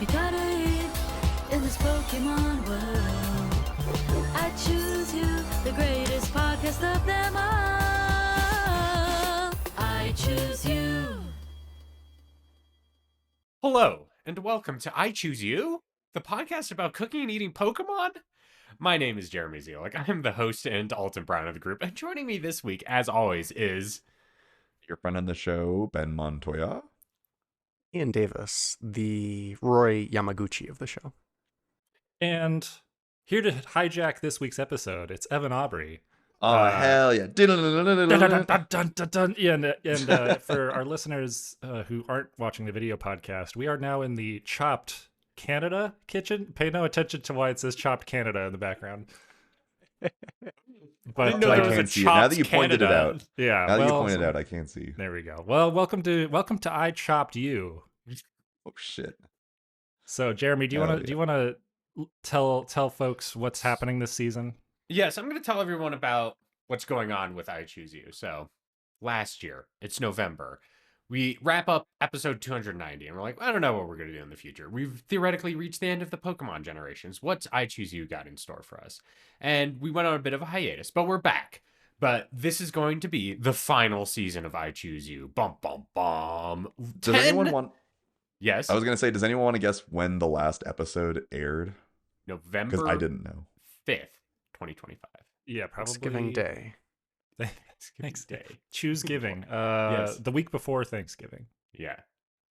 You gotta eat in this Pokemon world. I choose you, the greatest podcast of them all. I choose you. Hello, and welcome to I Choose You, the podcast about cooking and eating Pokemon. My name is Jeremy Zielik. I'm the host and Alton Brown of the group, and joining me this week, as always, is your friend on the show, Ben Montoya. Ian Davis, the Roy Yamaguchi of the show. And here to hijack this week's episode, it's Evan Aubrey. Oh, hell yeah. Yeah, and for our listeners who aren't watching the video podcast, we are now in the Chopped Canada kitchen. Pay no attention to why it says Chopped Canada in the background. But I can't see it. Now that you pointed it out. Yeah. Now that you pointed it out, I can't see. There we go. Well, welcome to I Chopped You. Oh shit. So, Jeremy, do you want to tell folks what's happening this season? yes, I'm going to tell everyone about what's going on with I Choose You. So, last year, it's November. We wrap up episode 290, and we're like, I don't know what we're going to do in the future. We've theoretically reached the end of the Pokemon generations. What's I Choose You got in store for us? And we went on a bit of a hiatus, but we're back. But this is going to be the final season of I Choose You. Bum, bum, bum. Does anyone want... Yes? I was going to say, does anyone want to guess when the last episode aired? November Because I didn't know. 5th, 2025. Yeah, probably. Thanksgiving Day. Thanks Day. Choose giving. Yes. The week before Thanksgiving. Yeah.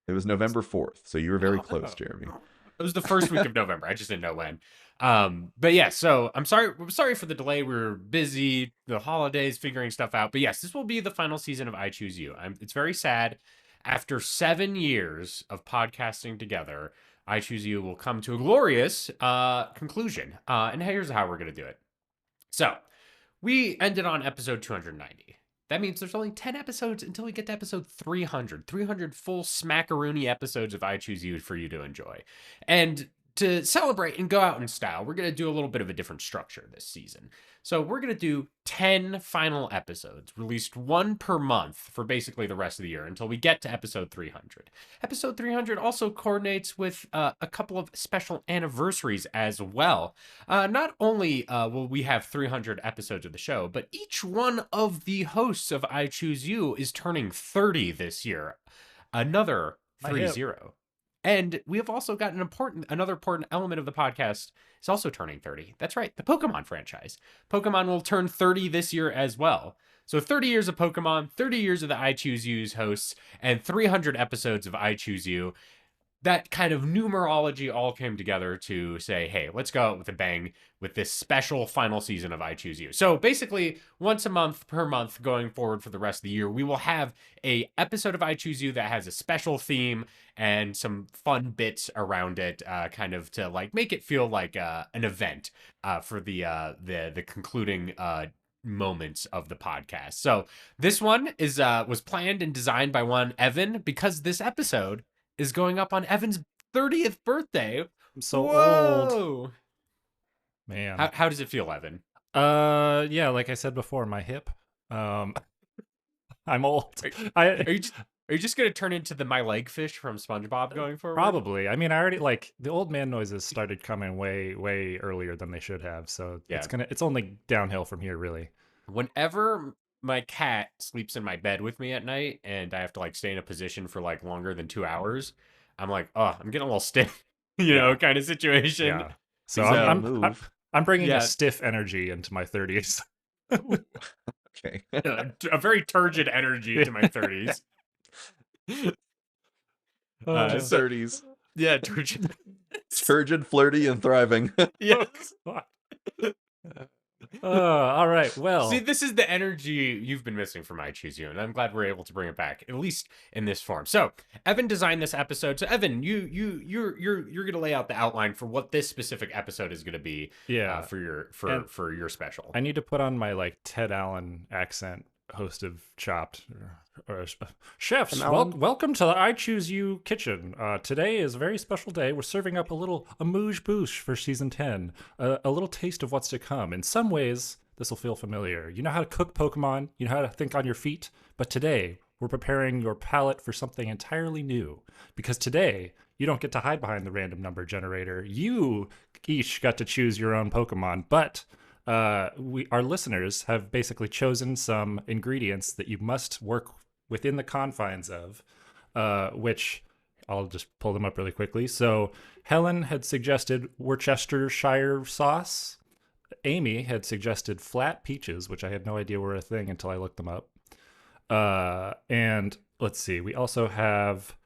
It was November 4th, so you were very close, Jeremy. It was the first week of November. I just didn't know when. But yeah, so I'm sorry for the delay. We were busy, the holidays, figuring stuff out. But yes, this will be the final season of I Choose You. It's very sad. After 7 years of podcasting together, I Choose You will come to a glorious conclusion. And here's how we're going to do it. So we ended on episode 290. That means there's only 10 episodes until we get to episode 300. 300 full smackaroony episodes of I Choose You for you to enjoy. And to celebrate and go out in style, we're going to do a little bit of a different structure this season. So we're going to do 10 final episodes, released one per month for basically the rest of the year until we get to episode 300. Episode 300 also coordinates with a couple of special anniversaries as well. Not only will we have 300 episodes of the show, but each one of the hosts of I Choose You is turning 30 this year. Another 30. And we have also got another important element of the podcast is also turning 30. That's right, the Pokemon franchise. Pokemon will turn 30 this year as well. So 30 years of Pokemon, 30 years of the I Choose You's hosts, and 300 episodes of I Choose You. That kind of numerology all came together to say, hey, let's go out with a bang with this special final season of I Choose You. So basically, once a month per month going forward for the rest of the year, we will have a episode of I Choose You that has a special theme and some fun bits around it, kind of to like make it feel like an event for the concluding moments of the podcast. So this one was planned and designed by one Evan, because this episode is going up on Evan's 30th birthday. I'm so old. Man. How does it feel, Evan? Yeah, like I said before, my hip. I'm old. Are you just gonna turn into the my leg fish from SpongeBob going forward? Probably. I mean, I already the old man noises started coming way earlier than they should have. So yeah. It's only downhill from here, really. Whenever my cat sleeps in my bed with me at night and I have to like stay in a position for like longer than 2 hours, I'm like, oh, I'm getting a little stiff, kind of situation. Yeah. So I'm bringing a stiff energy into my 30s. Okay. A very turgid energy into my 30s. 30s. Yeah, turgid. Turgid, flirty, and thriving. Yes. All right. Well, see, this is the energy you've been missing from I Choose You, and I'm glad we're able to bring it back, at least in this form. So, Evan designed this episode. So, Evan, you're gonna lay out the outline for what this specific episode is gonna be. Yeah. For your special. I need to put on my Ted Allen accent, host of Chopped. Chefs, welcome to the I Choose You kitchen. Today is a very special day. We're serving up a little amuse-bouche for season 10, a little taste of what's to come. In some ways, this will feel familiar. You know how to cook Pokemon, you know how to think on your feet, but today we're preparing your palate for something entirely new. Because today, you don't get to hide behind the random number generator. You each got to choose your own Pokemon, but our listeners have basically chosen some ingredients that you must work within the confines of, which I'll just pull them up really quickly. So Helen had suggested Worcestershire sauce. Amy had suggested flat peaches, which I had no idea were a thing until I looked them up. And let's see, we also have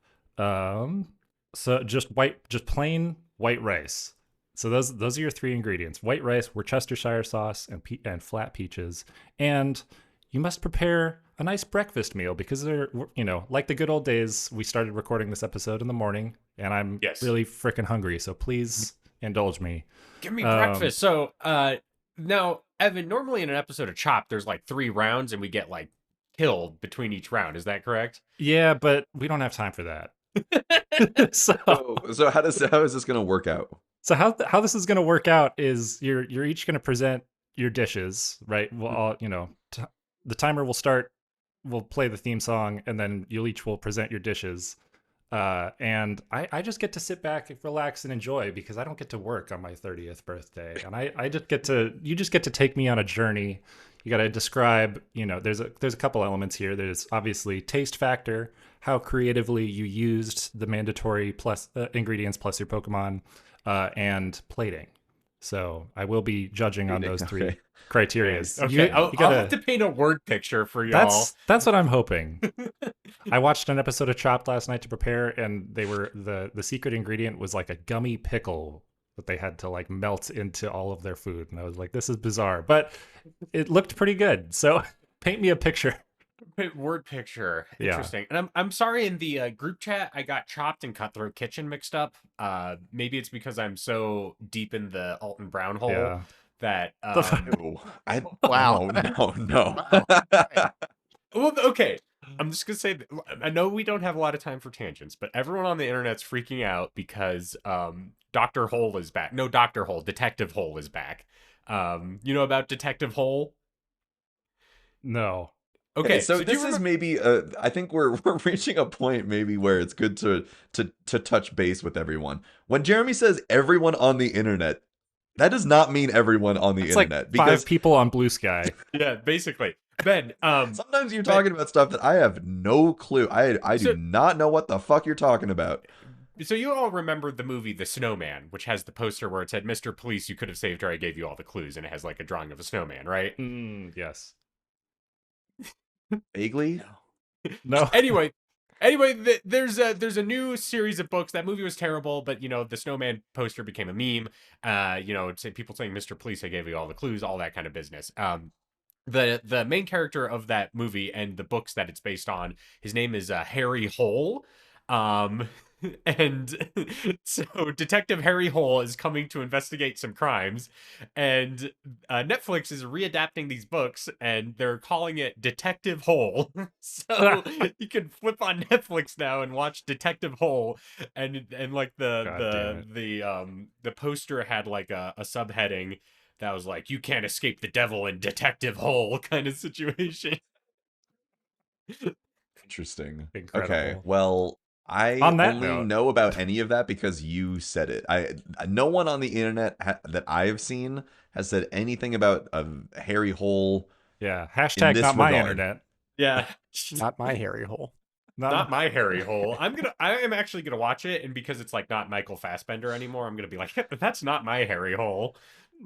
just plain white rice. So those are your three ingredients: white rice, Worcestershire sauce, and flat peaches. And you must prepare a nice breakfast meal because they're, like the good old days. We started recording this episode in the morning, and I'm really freaking hungry. So please indulge me. Give me breakfast. So now, Evan, normally in an episode of Chopped, there's like 3 rounds, and we get like killed between each round. Is that correct? Yeah, but we don't have time for that. So how is this going to work out? So how this is going to work out is you're each going to present your dishes, right? We'll all, the timer will start. We'll play the theme song, and then you each will present your dishes. And I just get to sit back, relax, and enjoy because I don't get to work on my 30th birthday, and you just get to take me on a journey. You got to describe, there's a couple elements here. There's obviously taste factor, how creatively you used the mandatory plus ingredients plus your Pokemon, and plating. So I will be judging on those 3 criteria. Okay, I'll have to paint a word picture for y'all. That's what I'm hoping. I watched an episode of Chopped last night to prepare, and they were the secret ingredient was like a gummy pickle that they had to like melt into all of their food, and I was like, this is bizarre, but it looked pretty good. So paint me a picture. Word picture. Interesting. And I'm sorry, in the group chat I got Chopped and Cutthroat Kitchen mixed up. Maybe it's because I'm so deep in the Alton Brown hole that wow. No. Well, okay, I'm just gonna say, I know we don't have a lot of time for tangents, but everyone on the internet's freaking out because Dr. Hole is back. No, Dr. Hole, Detective Hole is back. You know about Detective Hole? No. Okay, so this is maybe I think we're reaching a point maybe where it's good to touch base with everyone. When Jeremy says everyone on the internet, that does not mean everyone on the internet. Like 5 people on Blue Sky. Yeah, basically. Ben, sometimes you're talking about stuff that I have no clue. I do not know what the fuck you're talking about. So you all remember the movie The Snowman, which has the poster where it said, "Mr. Police, you could have saved her. I gave you all the clues," and it has like a drawing of a snowman, right? Yes. Vaguely? No. Anyway, there's a new series of books. That movie was terrible, but the snowman poster became a meme. People saying, "Mr. Police, I gave you all the clues," all that kind of business. The main character of that movie and the books that it's based on, his name is Harry Hole. And so Detective Harry Hole is coming to investigate some crimes, and Netflix is readapting these books, and they're calling it Detective Hole. So you can flip on Netflix now and watch Detective Hole, and like the poster had like a subheading that was like, "You can't escape the devil in Detective Hole" kind of situation. Interesting. Incredible. Okay, well, I only know about any of that because you said it. No one on the internet that I've seen has said anything about a Harry Hole. Yeah. Hashtag not my internet. Yeah. Not my Harry Hole. Not my Harry Hole. I am actually gonna watch it, and because it's like not Michael Fassbender anymore, I'm gonna be like, that's not my Harry Hole.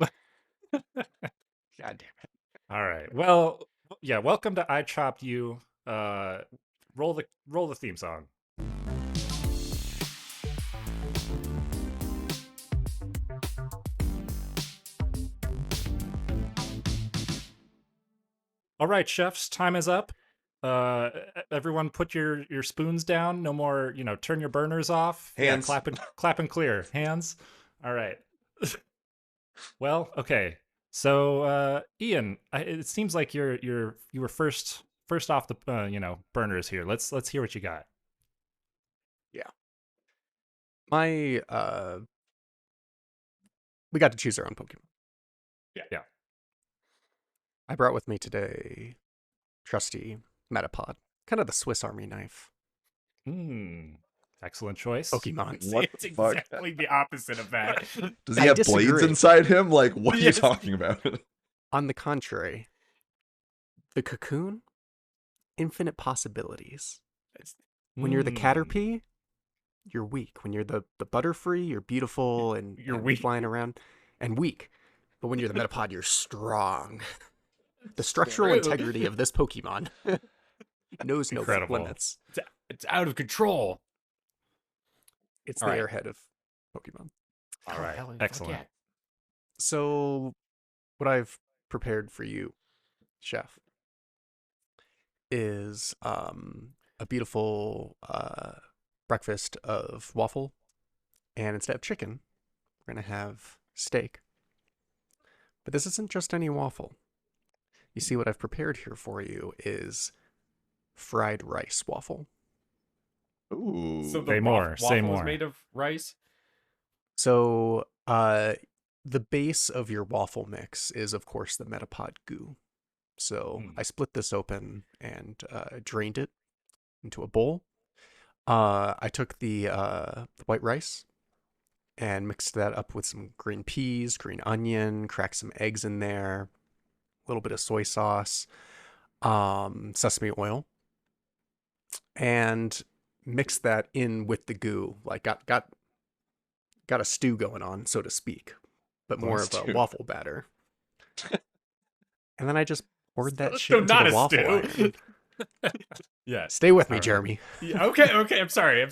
God damn it. All right. Well, yeah. Welcome to I Chopped You. Roll the theme song. All right, chefs, time is up. Everyone put your spoons down. No more, turn your burners off. Hands. Yeah, clap and clear. Hands. All right. Well, okay. So, Ian, it seems like you were first off the burners here. Let's hear what you got. Yeah. We got to choose our own Pokemon. Yeah. I brought with me today trusty Metapod, kind of the Swiss Army knife. Excellent choice. Pokemon. What It's the fuck? exactly the opposite of that. Does he I have blades disagree. inside him? Like, what are you Yes. talking about? On the contrary, the cocoon, infinite possibilities. When you're the Caterpie, you're weak. When you're the Butterfree, you're beautiful and You're and weak. flying around and weak. But when you're the Metapod, you're strong. The structural True. integrity of this Pokemon knows no Incredible. limits. It's out of control. It's All the right. airhead of Pokemon. All right. hell, fuck Excellent. yeah. So, what I've prepared for you, Chef, is a beautiful breakfast of waffle, and instead of chicken, we're gonna have steak. But this isn't just any waffle. You see, what I've prepared here for you is fried rice waffle. Ooh. So the Say more, say waffle is more. made of rice. So, the base of your waffle mix is, of course, the Metapod goo. So I split this open and drained it into a bowl. I took the white rice and mixed that up with some green peas, green onion, cracked some eggs in there, a little bit of soy sauce, sesame oil, and mixed that in with the goo. Like got a stew going on, so to speak, but more of a Stew. waffle batter. And then I just poured that So shit into not the a waffle stew. iron. Yes. Stay with me, All right. Jeremy. Yeah, okay. I'm sorry.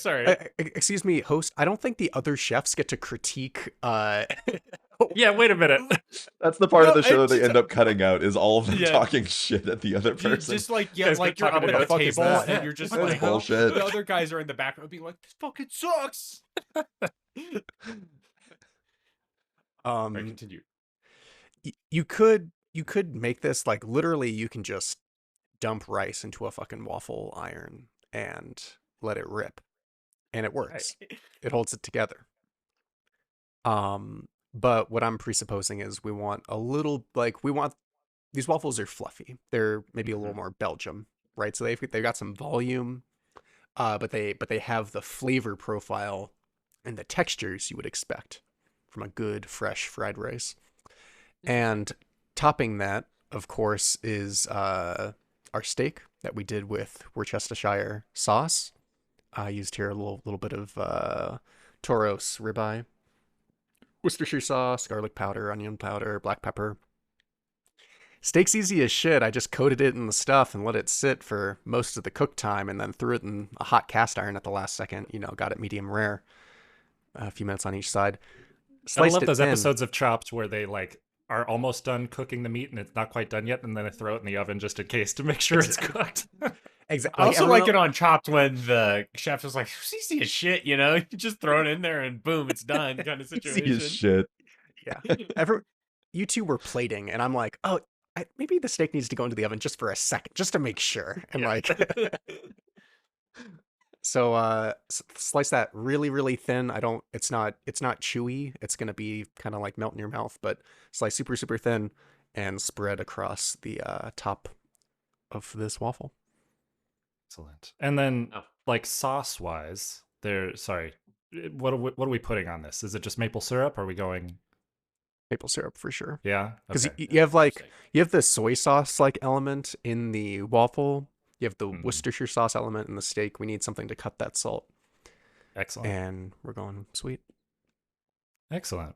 Excuse me, host. I don't think the other chefs get to critique. Yeah, wait a minute. That's the part of No, the show it's they just- end up cutting out is all of them Yeah. talking shit at the other person. Just like Guys, like we're you're up talking at about the the fuck is table that? and you're just That's like bullshit. the other guys are in the background being like, "This fucking sucks." Right, continue. You could make this like literally. You can just dump rice into a fucking waffle iron and let it rip, and it works. It holds it together. But what I'm presupposing is we want these waffles are fluffy. They're maybe a little more Belgium, right? So they've got some volume, but they have the flavor profile and the textures you would expect from a good fresh fried rice. And topping that, of course, is our steak that we did with Worcestershire sauce. I used here a little bit of Toros ribeye, Worcestershire sauce, garlic powder, onion powder, black pepper. Steak's easy as shit. I just coated it in the stuff and let it sit for most of the cook time, and then threw it in a hot cast iron at the last second. Got it medium rare, a few minutes on each side. I Sliced love it those thin. episodes of Chopped where they like are almost done cooking the meat and it's not quite done yet, and then they throw it in the oven just in case to make sure it's cooked. Exactly. I also like it on Chopped when the chef is like, "It's easy as shit," You just throw it in there and boom, it's done, kind of Easy as situation. shit. Yeah. You two were plating, and I'm like, oh, maybe the steak needs to go into the oven just for a second, just to make sure. And so slice that really, really thin. It's not chewy. It's gonna be kind of like melt in your mouth, but slice super, super thin and spread across the top of this waffle. Excellent. And then, Oh. like sauce wise, what are we putting on this? Is it just maple syrup? Are we going? Maple syrup for sure. Yeah. Because Okay. you have the soy sauce like element in the waffle. You have the Worcestershire sauce element in the steak. We need something to cut that salt. Excellent. And we're going sweet. Excellent.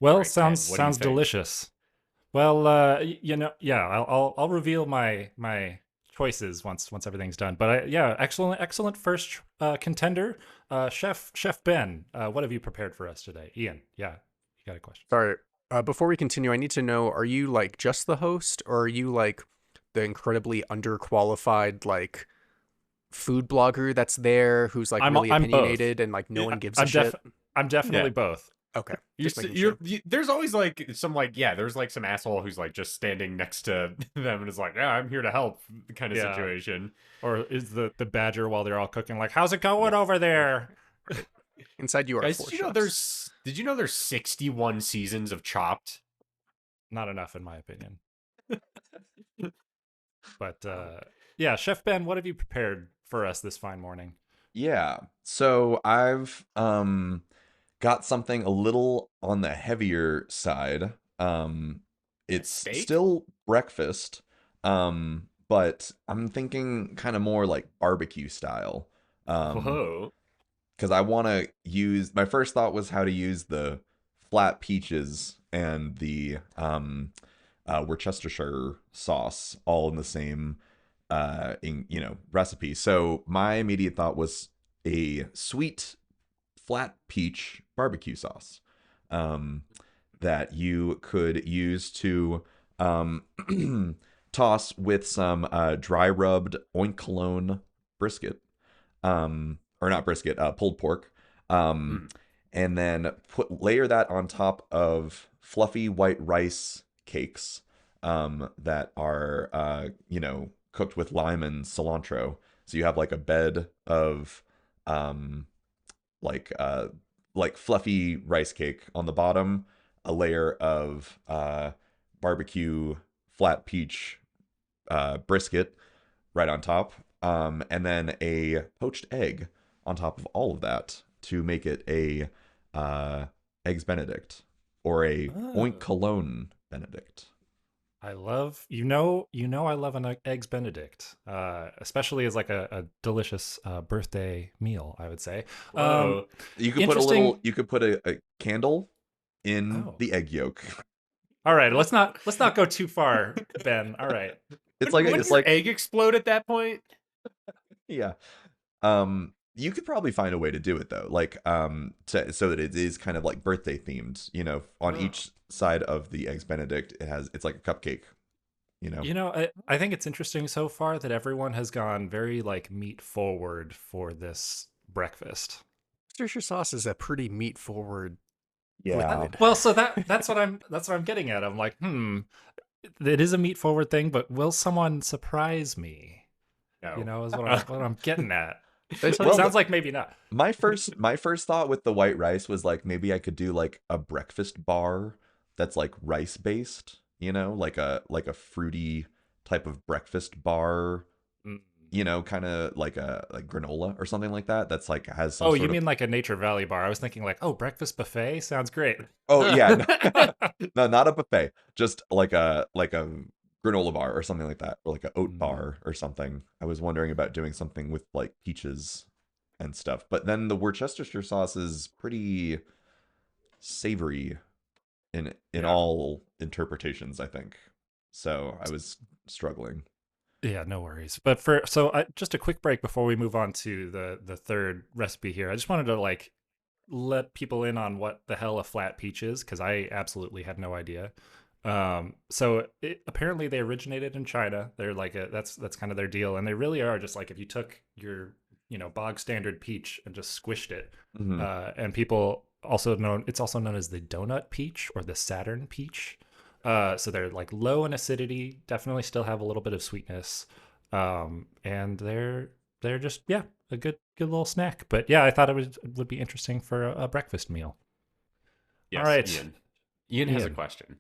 Well, All right, Ken, sounds what do you think? delicious. Well, I'll reveal my choices once everything's done. But excellent first contender, Chef Ben. What have you prepared for us today, Ian? Yeah, you got a question. Sorry. Before we continue, I need to know: are you like just the host, or are you like the incredibly underqualified like food blogger that's there who's like I'm really both. opinionated and like no one gives a shit? I'm definitely Yeah. both. Okay. You're, Just making you're, sure. you, there's always like some like there's like some asshole who's like just standing next to them and is like, "Yeah, I'm here to help," kind of Yeah. situation. Or is the badger while they're all cooking like, "How's it going over there?" Inside you are Guys, 4 did you know there's 61 seasons of Chopped? Not enough, in my opinion. But yeah, Chef Ben, what have you prepared for us this fine morning? Yeah. So I've got something a little on the heavier side. A It's steak? still breakfast, but I'm thinking kind of more like barbecue style. Whoa. Because I want to use my first thought was how to use the flat peaches and the Worcestershire sauce all in the same recipe. So my immediate thought was a sweet flat peach barbecue sauce um, that you could use to um, toss with some dry rubbed oink cologne brisket, or not brisket, pulled pork, um, Hmm. and then layer that on top of fluffy white rice cakes that are cooked with lime and cilantro. So you have like a bed of um, like uh like fluffy rice cake on the bottom, a layer of barbecue flat peach brisket right on top, and then a poached egg on top of all of that to make it a eggs Benedict or a oink Oh. cologne Benedict. I love I love an eggs Benedict, especially as like a delicious birthday meal. I would say. Um, Whoa. Interesting. You could put a candle in Oh, the egg yolk. all right. Let's not go too far, Ben. All right. Wouldn't your egg explode at that point? Yeah. You could probably find a way to do it though, like so that it is kind of like birthday themed. On Oh. each side of the eggs Benedict, it's like a cupcake. I think it's interesting so far that everyone has gone very like meat forward for this breakfast. Worcestershire sauce is a pretty meat forward Yeah. liquid. Well, so that's what I'm getting at. I'm like, it is a meat forward thing, but will someone surprise me? No. Is what I'm getting at. It Well, sounds like maybe not. my first thought with the white rice was like maybe I could do like a breakfast bar that's like rice based, like a fruity type of breakfast bar, Mm. kind of like a like granola or something like that. That's like has some Oh, you sort of mean like a Nature Valley bar? I was thinking like, oh, breakfast buffet sounds great. oh yeah, no, not a buffet, just like a granola bar or something like that, or like a oat Mm. bar or something. I was wondering about doing something with like peaches and stuff, but then the Worcestershire sauce is pretty savory in Yeah. all interpretations, I think. So I was struggling. Yeah, no worries. But just a quick break before we move on to the third recipe here. I just wanted to like let people in on what the hell a flat peach is because I absolutely had no idea. Apparently they originated in China. They're like that's kind of their deal, and they really are just like if you took your bog standard peach and just squished it, Hmm. and people it's also known as the donut peach or the Saturn peach. So they're like low in acidity, definitely still have a little bit of sweetness, and they're just a good little snack. But yeah, I thought it would be interesting for a breakfast meal. All Yes, right, Ian. Ian has a Ian. question.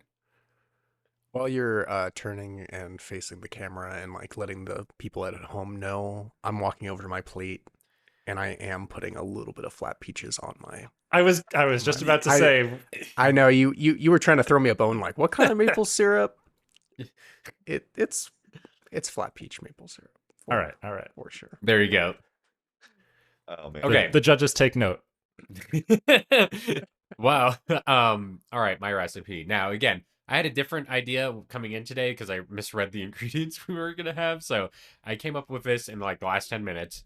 While you're turning and facing the camera and like letting the people at home know, I'm walking over to my plate and I am putting a little bit of flat peaches on my. I was just about to say, I know you were trying to throw me a bone like what kind of maple syrup? It's flat peach maple syrup. all right, all right. For sure. There you go. Oh man. Okay. The judges take note. Wow. All right, my recipe. Now, again, I had a different idea coming in today because I misread the ingredients we were gonna have. So I came up with this in like the last 10 minutes.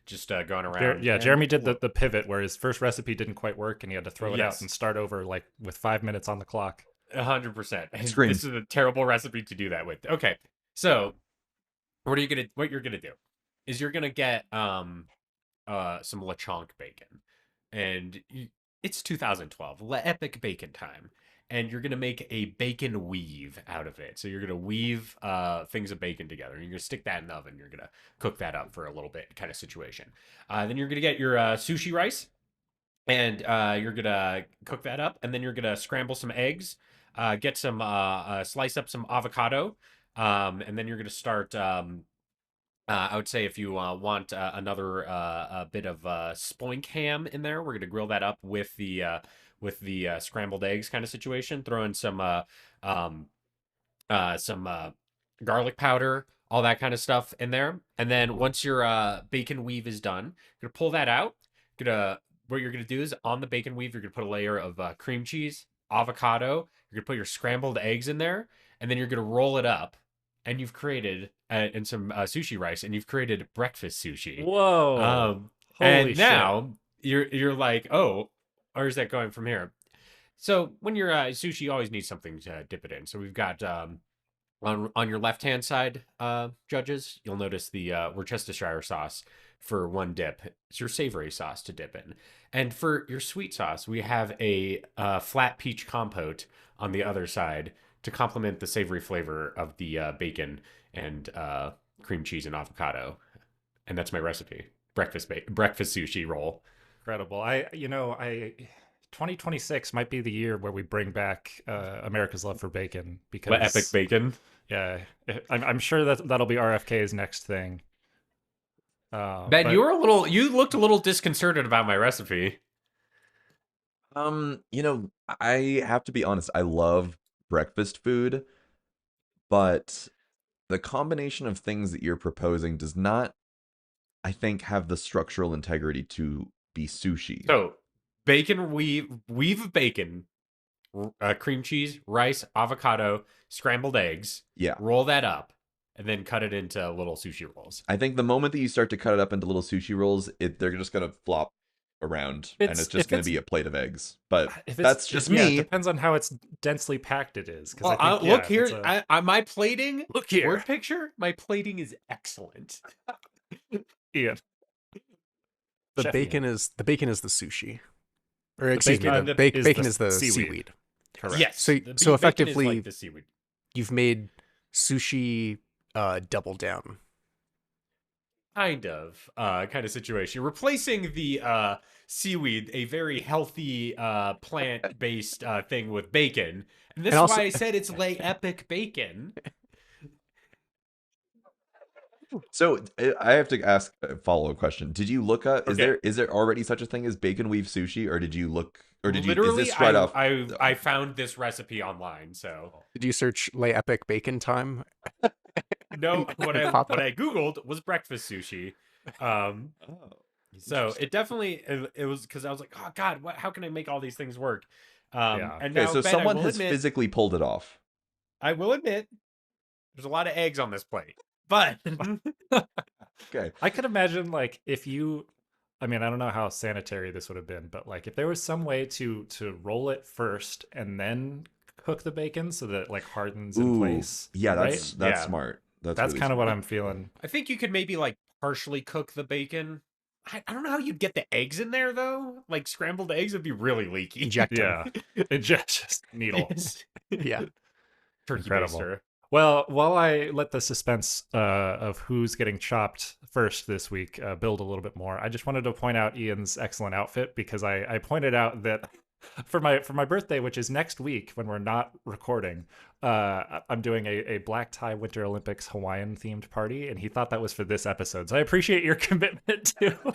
Just going around. Yeah, And Jeremy did look, the pivot where his first recipe didn't quite work, and he had to throw it out Yes. and start over like with 5 minutes on the clock. 100%. Scream. This is a terrible recipe to do that with. Okay, so what you're gonna do is you're gonna get some lechonk bacon, and it's 2012, epic bacon time, and you're gonna make a bacon weave out of it. So you're gonna weave things of bacon together, and you're gonna stick that in the oven. You're gonna cook that up for a little bit, kind of situation. Then you're gonna get your sushi rice, and you're gonna cook that up, and then you're gonna scramble some eggs, get some slice up some avocado, and then you're gonna start I would say if you want another a bit of spoink ham in there, we're gonna grill that up with the scrambled eggs kind of situation. Throw in um, some garlic powder, all that kind of stuff in there. And then once your bacon weave is done, you're gonna pull that out. Gonna What you're gonna do is on the bacon weave, you're gonna put a layer of cream cheese, avocado. You're gonna put your scrambled eggs in there, and then you're gonna roll it up. And you've created and some sushi rice, and you've created breakfast sushi. Whoa. Holy And shit. now you're like, oh, where's that going from here? So when you're sushi, you always need something to dip it in. So we've got on your left hand side, judges, you'll notice the Worcestershire sauce for one dip. It's your savory sauce to dip in, and for your sweet sauce, we have a flat peach compote on the other side to complement the savory flavor of the bacon and cream cheese and avocado. And that's my recipe: breakfast sushi roll. Incredible. 2026 might be the year where we bring back America's love for bacon because What epic bacon? Yeah, I'm sure that'll be RFK's next thing. Ben, but- you looked a little disconcerted about my recipe. I have to be honest, I love breakfast food, but the combination of things that you're proposing does not, I think, have the structural integrity to be sushi. So, weave of bacon, cream cheese, rice, avocado, scrambled eggs. Yeah. Roll that up, and then cut it into little sushi rolls. I think the moment that you start to cut it up into little sushi rolls, they're just gonna flop around, and it's just gonna be a plate of eggs. But that's just me. It depends on how it's densely packed it is. Well, I think, look here, my plating. Look here. Word picture. My plating is excellent. Ian. The Chef bacon Ian. is the sushi, or excuse me, bacon the is bacon the is the seaweed. seaweed. Correct. Yes. So- the so bacon is effectively- like the seaweed. You've made sushi double down. Kind of situation. You're replacing the seaweed, a very healthy plant-based thing, with bacon. And this And is also- why I said it's lay epic bacon. So I have to ask a follow-up question. Did you look up? Okay. Is there already such a thing as bacon weave sushi, or did you look? Or did Literally, Is this right off? I found this recipe online, so Did you search "lay epic bacon time"? no. What It popped I googled was breakfast sushi. So it definitely it was, because I was like, oh god, how can I make all these things work? Yeah. And Okay, now, so Ben, someone I will has admit, physically pulled it off. I will admit, there's a lot of eggs on this plate, but Okay. I could imagine, like, if you, I mean, I don't know how sanitary this would have been, but like if there was some way to roll it first and then cook the bacon so that it like hardens in place. Yeah, right? that's Yeah. smart. That's That's really kind of what smart. I'm feeling. I think you could maybe like partially cook the bacon. I don't know how you'd get the eggs in there though. Like scrambled eggs would be really leaky. Inject 'em. Yeah. It just needle. Yeah. Turkey Incredible. baster. Well, while I let the suspense of who's getting chopped first this week build a little bit more, I just wanted to point out Ian's excellent outfit, because I pointed out that for my birthday, which is next week when we're not recording, I'm doing a black tie Winter Olympics Hawaiian themed party, and he thought that was for this episode. So I appreciate your commitment to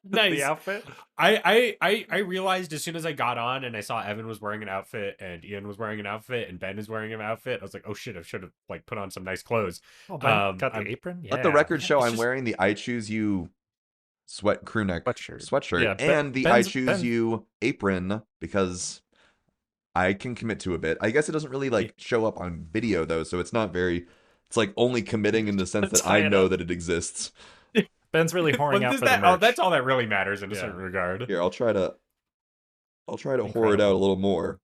Nice. the outfit. I realized as soon as I got on and I saw Evan was wearing an outfit and Ian was wearing an outfit and Ben is wearing an outfit, I was like, oh shit, I should have like put on some nice clothes. Oh, Ben got the I'm- apron. Let the Yeah. record show It's I'm just- wearing the I Choose You crewneck sweatshirt Yeah, and the I Ben's- Choose Ben- You apron, because I can commit to a bit. I guess it doesn't really like show up on video though, so it's not very. It's like only committing in the sense that Tie I it know up. that it exists. Ben's really Well, whoring out does for that- the merch. oh, that's all that really matters in a Yeah. certain regard. Here, I'll try to whore it out a Incredible. little more.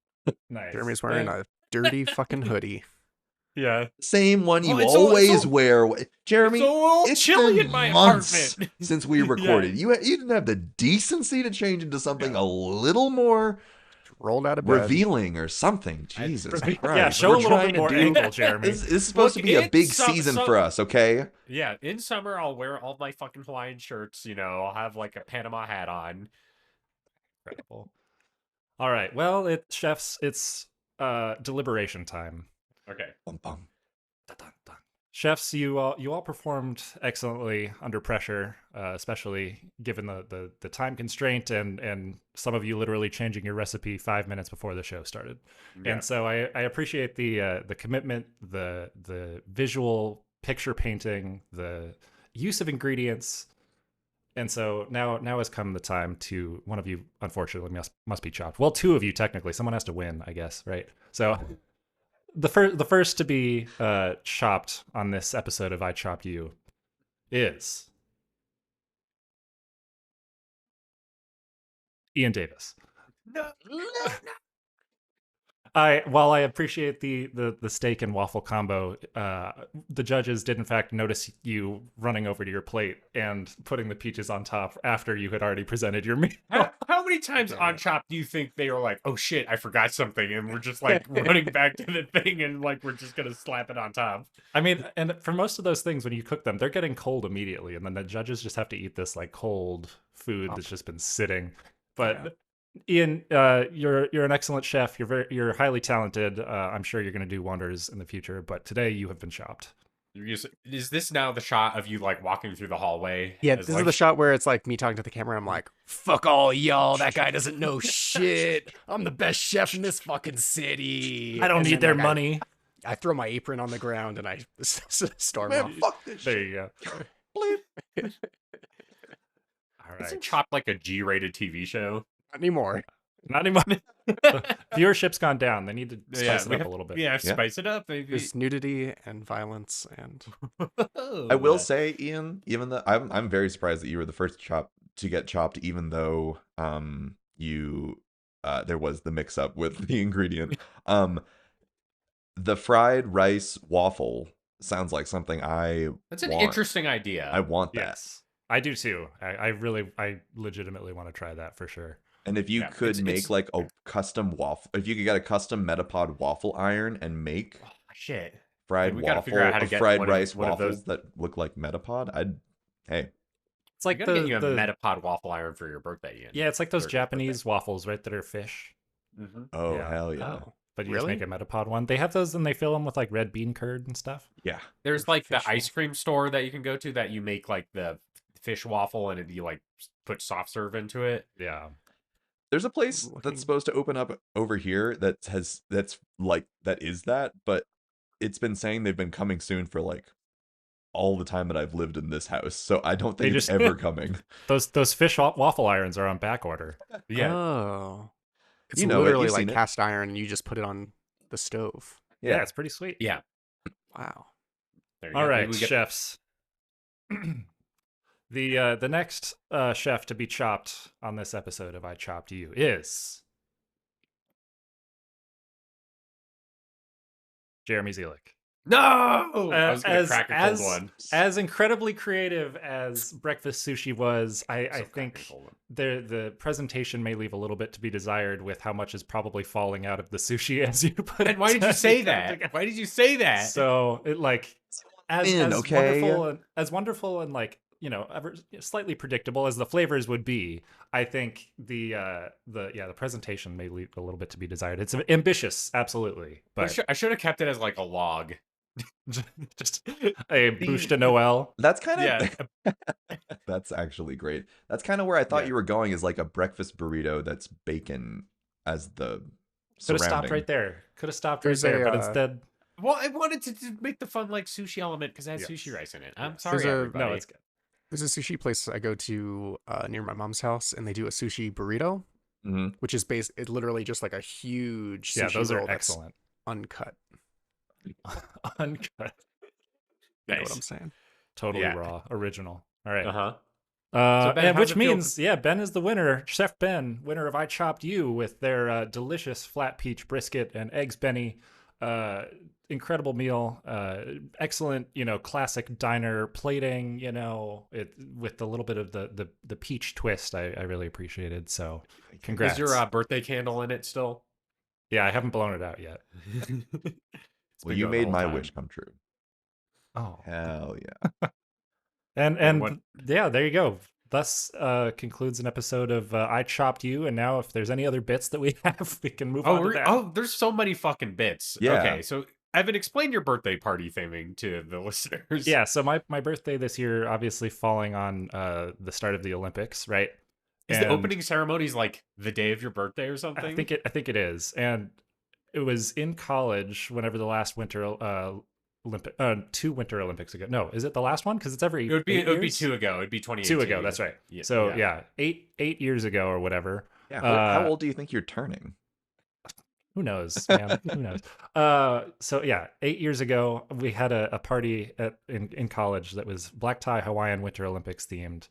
Nice. Jeremy's wearing a dirty fucking hoodie. Yeah. Same one you Well, it's so- always so- wear, Jeremy. It's a little It's chilly been in my months apartment. since we recorded. You didn't have the decency to change into something a little more Rolled out of bed. revealing or something. Jesus Christ. Yeah, show We're a little trying bit to more do- angle, Jeremy. This is supposed Look, to be a big it's some- season some- for us, okay? Yeah, in summer I'll wear all my fucking Hawaiian shirts, I'll have like a Panama hat on. Incredible. All right. Well, chefs, it's deliberation time. Okay. Bum, bum. Dun, dun, dun. Chefs, you all performed excellently under pressure, especially given the time constraint and some of you literally changing your recipe 5 minutes before the show started. Yeah. And so I appreciate the commitment, the visual picture painting, the use of ingredients. And so now has come the time to one of you, unfortunately, must be chopped. Well, two of you technically. Someone has to win, I guess, right? So the first to be chopped on this episode of I Chopped You is Ian Davis. No. While I appreciate the steak and waffle combo, the judges did in fact notice you running over to your plate and putting the peaches on top after you had already presented your meal. How many times on Chop do you think they were like, oh shit, I forgot something, and we're just like running back to the thing and like we're just gonna slap it on top? I mean, and for most of those things, when you cook them, they're getting cold immediately, and then the judges just have to eat this like cold food that's just been sitting. But Ian, you're an excellent chef. You're highly talented. I'm sure you're going to do wonders in the future. But today you have been chopped. Is this now the shot of you like walking through the hallway? Yeah, as, this like, is the shot where it's like me talking to the camera. I'm like, fuck all y'all. That guy doesn't know shit. I'm the best chef in this fucking city. I don't And need then, their like, money. I throw my apron on the ground and I storm Man, off. fuck this There shit. you go. Bleep. All Isn't right. Chopped like a G-rated TV show? Not anymore. Not anymore. Viewership's gone down. They need to spice it up a little bit. Yeah, spice it up, maybe. There's nudity and violence and I will say, Ian, even though I'm very surprised that you were the first to get chopped, even though you there was the mix up with the ingredient. The fried rice waffle sounds like something I That's an want. interesting idea. I want that. Yes, I do too. I legitimately want to try that for sure. And if you Yeah, could it's- make like a custom waffle, if you could get a custom Metapod waffle iron and make Oh, shit. fried we gotta waffle, figure out how to get fried one of- rice one of waffles those. that look like Metapod, hey, It's like I gotta get you a the Metapod waffle iron for your birthday, Ian. yeah, it's like those Or your Japanese waffles, right? That are fish, Mm-hmm. oh Yeah. hell yeah, oh, but you really? just make a Metapod one. They have those and they fill them with like red bean curd and stuff. yeah. There's like the Fish ice cream store that you can go to that you make like the fish waffle and you like put soft serve into it. Yeah. There's a place Looking- that's supposed to open up over here that is that, but it's been saying they've been coming soon for like all the time that I've lived in this house, so I don't think They it's just- ever coming. Those fish waffle irons are on back order. Yeah. Oh. It's You know it, literally you've like seen it. cast iron and you just put it on the stove. Yeah, it's pretty sweet. Yeah. Wow. There you All go. right, Maybe we get- chefs. The next chef to be chopped on this episode of I Chopped You is Jeremy Zelick. No! I was gonna as crack a as cold one. as incredibly creative as breakfast sushi was, I So crack think a cold one. the presentation may leave a little bit to be desired with how much is probably falling out of the sushi as you put it. And why did you say that? together. Why did you say that? So it like as okay. wonderful and like, you know, ever slightly predictable as the flavors would be, I think the presentation may leave a little bit to be desired. It's ambitious, absolutely, but I should have kept it as like a log. just a bouche de Noël. That's kind of Yeah. that's actually great. That's kind of where I thought Yeah. you were going, is like a breakfast burrito that's bacon as the Could have stopped surrounding. right there. Could have stopped There's right there, a, but instead, Well, I wanted to make the fun like sushi element because it has Yes. sushi rice in it. I'm Yes. sorry, There's a- everybody. no, it's good. There's a sushi place I go to near my mom's house and they do a sushi burrito, Mhm. which is it's literally just like a huge sushi Yeah, those roll are that's excellent. uncut. Uncut, You know what Nice. I'm saying? totally Yeah. raw, original. All right. Uh-huh. So Ben, and how's which it feel- means, yeah, Ben is the winner. Chef Ben, winner of I Chopped You, with their delicious flat peach brisket and eggs Benny. Incredible meal. Excellent, you know, classic diner plating, you know, it with a little bit of the peach twist I really appreciated. So congrats. Is your birthday candle in it still? Yeah, I haven't blown it out yet. It's Well, been you going the made whole my time. wish come true. Oh. Hell yeah. And what- yeah, there you go. Thus concludes an episode of I Chopped You. And now, if there's any other bits that we have, we can move on to that. There's so many fucking bits. Yeah. Okay, so Evan, explain your birthday party theming to the listeners. Yeah, so my birthday this year, obviously falling on the start of the Olympics, right? Is the And opening ceremonies like the day of your birthday or something? I think it is, and it was in college whenever the last winter Olympic 2 Winter Olympics ago. No, is it the last one? Because it's every it would be 8 years? 2 ago. It'd be 2018. 2 ago. That's right. Yeah, So yeah, 8 years ago or whatever. Yeah. How old do you think you're turning? Who knows, man? Who knows? So yeah, 8 years ago, we had a party in college that was black tie Hawaiian Winter Olympics themed,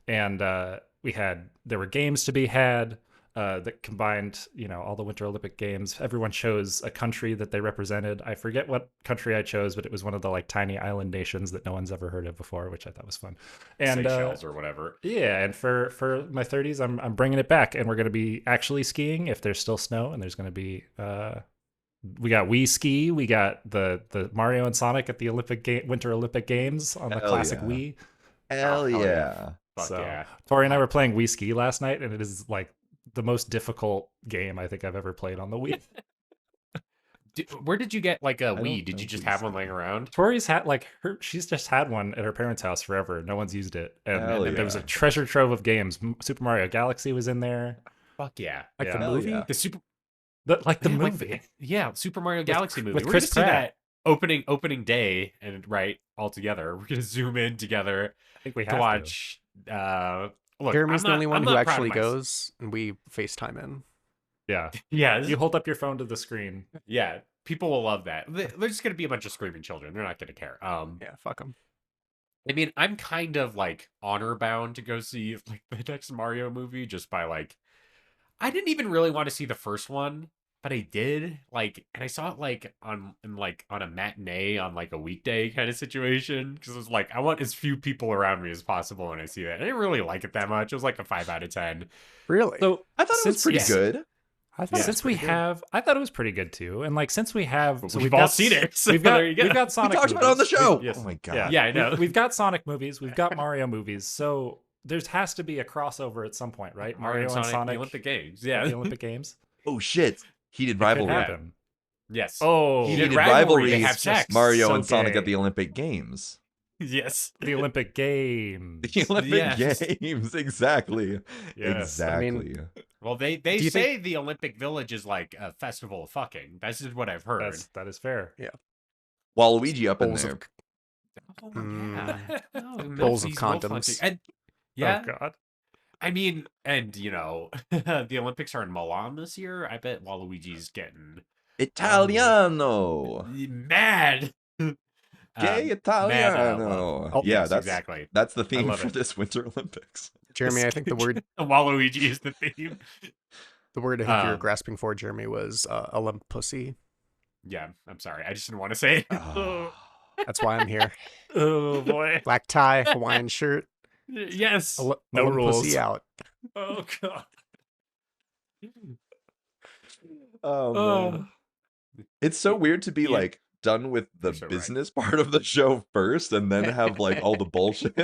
and there were games to be had that combined, all the Winter Olympic games. Everyone chose a country that they represented. I forget what country I chose, but it was one of the like tiny island nations that no one's ever heard of before, which I thought was fun. And Seychelles or whatever. Yeah, and for my 30s, I'm bringing it back, and we're going to be actually skiing if there's still snow, and there's going to be we got Wii Ski, we got the Mario and Sonic at the Winter Olympic Games on the Hell classic yeah. Wii. Hell yeah. Fuck So yeah. Tori and I were playing Wii Ski last night, and it is like the most difficult game I think I've ever played on the Wii. Where did you get like a don't Wii? Did know you just Wii have one Ski. laying around? Tori's had she's just had one at her parents' house forever. No one's used it, and Hell there was a yeah. treasure trove of games. Super Mario Galaxy was in there, Fuck yeah. Like Yeah. the Hell movie? yeah. The Super the Man, like movie. yeah, Super Mario Galaxy movie. with We're Chris gonna see Pratt. that opening day and right all together. We're gonna zoom in together I think we to have watch. Look, Jeremy's I'm the only not- one I'm who not proud of actually my- goes, and we FaceTime in. Yeah, Yeah, this you is- hold up your phone to the screen. yeah. People will love that. They're just gonna be a bunch of screaming children. They're not gonna care. Yeah, fuck them. I mean, I'm kind of like honor bound to go see like the next Mario movie just by like I didn't even really want to see the first one, but I did. Like and I saw it like on a matinee on like a weekday kind of situation because it was like I want as few people around me as possible when I see that. I didn't really like it that much. It was like a 5 out of 10. Really? So I thought it was Since- pretty yeah. good. I thought it was since we pretty good. have, I thought it was pretty good too. And like since we have, But so we've got all seen it, so we've got there you go. we've got We Sonic. talked about it on the movies. show. Yes. Oh my god. Yeah, Yeah, I know. We've got Sonic movies. We've got Mario movies. So there has to be a crossover at some point, right? Mario and Sonic the Olympic Games. at Yeah. the Olympic Games. Oh shit. Heated It could rivalry. happen. Yes. Oh, Heated Heated rivalry, they rivalries. have sex. Mario So and Sonic gay. at the Olympic Games. Yes. the Olympic Games. The Olympic Yes. Games, exactly. Yes. Exactly. Well, they Do you say the Olympic Village is like a festival of fucking. That's just what I've heard. That is fair. Waluigi up in Bowls there. of Oh my God. No, Bowls of Nazis, wolf condoms. hunting. And, yeah, Oh God. I mean, and the Olympics are in Milan this year. I bet Waluigi's getting Italiano. mad. Gay Mad at Italiano. Oh, yeah, yes, that's exactly. that's the theme love for it. this Winter Olympics. Jeremy, I think the word Waluigi is the theme. I think you were Um, grasping for, Jeremy, was pussy. Yeah, I'm sorry. I just didn't want to say it. Oh. That's why I'm here. Oh boy. Black tie, Hawaiian shirt, Yes. No rules. pussy out. Oh God. Oh Oh. man. It's so weird to be Yeah. like done with the You're so right. business part of the show first and then have like all the bullshit.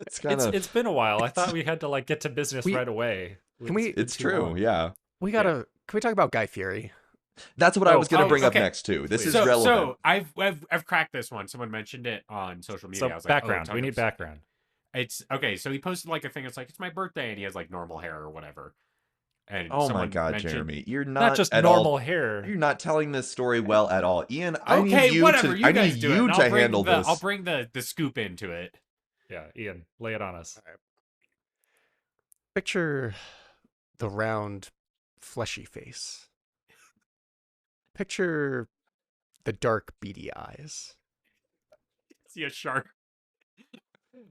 It's kind of It's been a while. I thought we had to like get to business We- right away. Can we- been it's too true, long. yeah. Can we talk about Guy Fieri? That's what I was going to oh, bring up okay. next too. This Please. is relevant. So I've cracked this one. Someone mentioned it on social media. So I was like, background. oh, We need background. It's okay. So he posted like a thing. It's like it's my birthday, and he has like normal hair or whatever. And Oh my someone god, mentioned- Jeremy, you're Not just at normal all, hair. You're not telling this story well at all, Ian. I Okay, need you whatever. to. You I guys need do it. you and to I'll bring handle this. I'll bring the scoop into it. Yeah, Ian, lay it on us. Picture the round, fleshy face. Picture the dark, beady eyes. See a shark.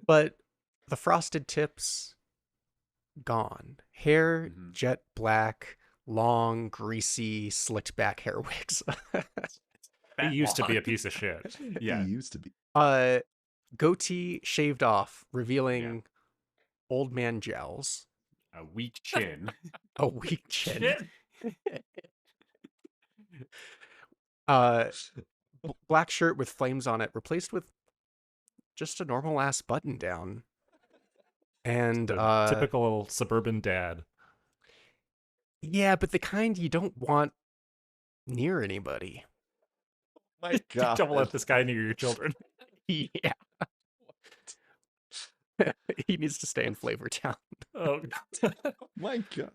But the frosted tips, gone. Hair, Mhm. jet black, long, greasy, slicked back hair wigs. He That used to be a long. piece of shit. Yeah. He used to be. Goatee shaved off, revealing old man jowls. A weak chin. A weak chin. Shit. Black shirt with flames on it, replaced with just a normal ass button down. And The typical suburban dad. yeah, but the kind you don't want near anybody. My God. Don't let this guy near your children. Yeah. He needs to stay in Flavor Town. Oh, My God.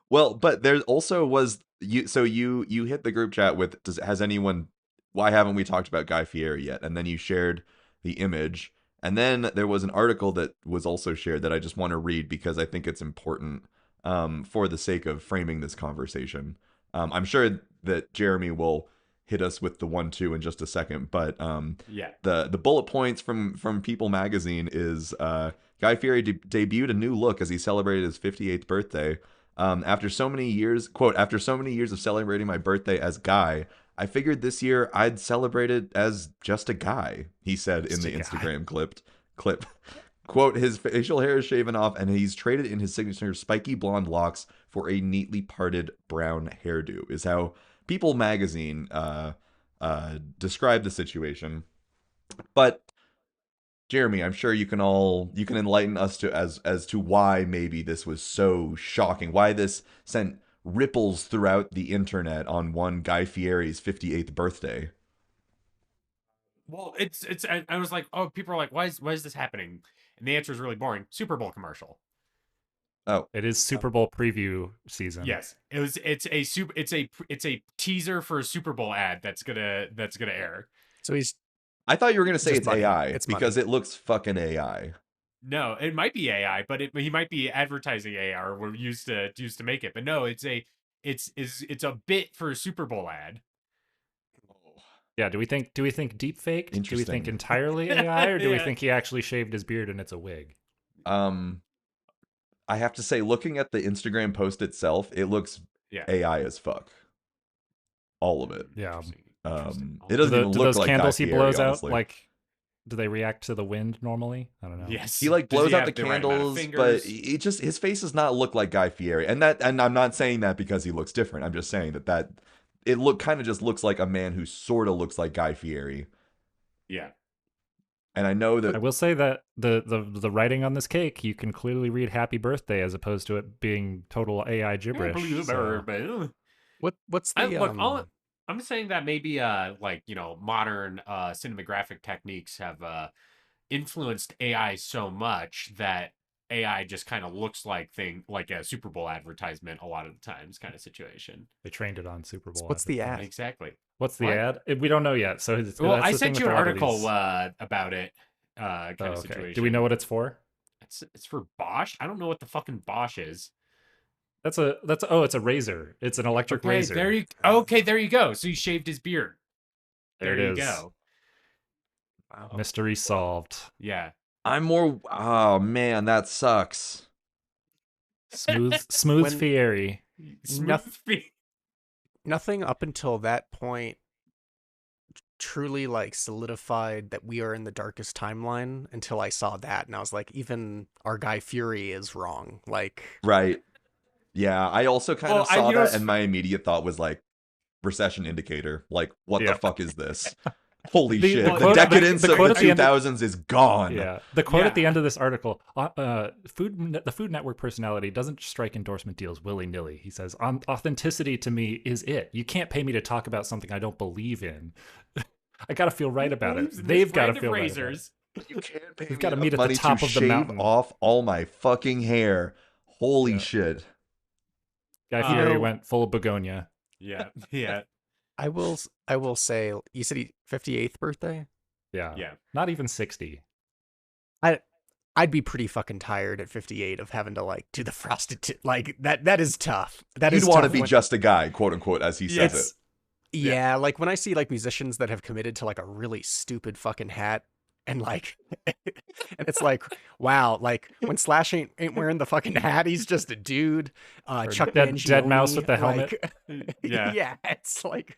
Well, but there also was you. So you hit the group chat with. Has anyone? Why haven't we talked about Guy Fieri yet? And then you shared the image, and then there was an article that was also shared that I just want to read because I think it's important for the sake of framing this conversation. I'm sure that Jeremy will hit us with the 1-2 in just a second, but Yeah. the bullet points from People Magazine is Guy Fieri debuted a new look as he celebrated his 58th birthday. After so many years, quote, after so many years of celebrating my birthday as Guy, I figured this year I'd celebrate it as just a guy, he said in the Instagram clip. Quote, his facial hair is shaven off and he's traded in his signature spiky blonde locks for a neatly parted brown hairdo, is how People Magazine described the situation. But Jeremy, I'm sure you can enlighten us to as to why maybe this was so shocking, why this sent ripples throughout the internet on one Guy Fieri's 58th birthday. Well, I was like, oh, people are like, why is this happening? And the answer is really boring. Super Bowl commercial. Oh, it is Super Bowl preview season. Yes, it's a teaser for a Super Bowl ad that's gonna air. So he's. I thought you were gonna say it's money. AI It's because money. it looks fucking AI. No, it might be AI, but he might be advertising AI, or we're used to make it. But no, it's a bit for a Super Bowl ad. Yeah, do we think deep fake? Do we think Interesting. entirely AI, or do we Yeah. think he actually shaved his beard and it's a wig? I have to say, looking at the Instagram post itself, it looks AI as fuck. All of it. Yeah. It doesn't even do look those like candles Guy he Fieri, blows honestly. out, like, do they react to the wind normally? I don't know. Yes. He like Does blows he out have the right amount of candles, fingers? but his face does not look like Guy Fieri, and I'm not saying that because he looks different. I'm just saying that it just looks like a man who sort of looks like Guy Fieri. Yeah. And I know that I will say that the writing on this cake, you can clearly read "Happy Birthday" as opposed to it being total AI gibberish. So. What's the look? I'm saying that maybe like, you know, modern cinematographic techniques have influenced AI so much that AI just kind of looks like a Super Bowl advertisement a lot of the times, kind of situation. They trained it on Super Bowl. What's the ad? Exactly. What's the ad? We don't know yet. So Well, I sent you an article about it. Situation. Do we know what it's for? It's for Bosch. I don't know what the fucking Bosch is. It's a razor. It's an electric razor. There you go. So he shaved his beard. There you go. Wow. Mystery solved. Yeah. I'm more. Oh man, that sucks. Smooth Fieri. Nothing up until that point truly like solidified that we are in the darkest timeline until I saw that, and I was like, even our Guy Fieri is wrong. Like, Right. Yeah, I also kind of saw you know, that, and my immediate thought was like, recession indicator. Like, what the fuck is this? Holy shit! The decadence of the 2000s is gone. Yeah, the quote at the end of this article: the Food Network personality doesn't strike endorsement deals willy nilly. He says, "Authenticity to me is it. You can't pay me to talk about something I don't believe in. I got to feel right about it. They've got to feel right about it. You can't pay We've me got to meet at money the top to of the shave mountain." off all my fucking hair. Holy shit! Guy Fieri went full begonia. Yeah, yeah. I will say, you said he 58th birthday? Yeah. Yeah. Not even 60. I'd be pretty fucking tired at 58 of having to like do the frosted like that is tough. You'd want to be just a guy, quote unquote, as he says it. Yeah, like when I see like musicians that have committed to like a really stupid fucking hat and like and it's like, wow, like when Slash ain't wearing the fucking hat, he's just a dude. Chuck dead mouse with the helmet. Yeah. It's like,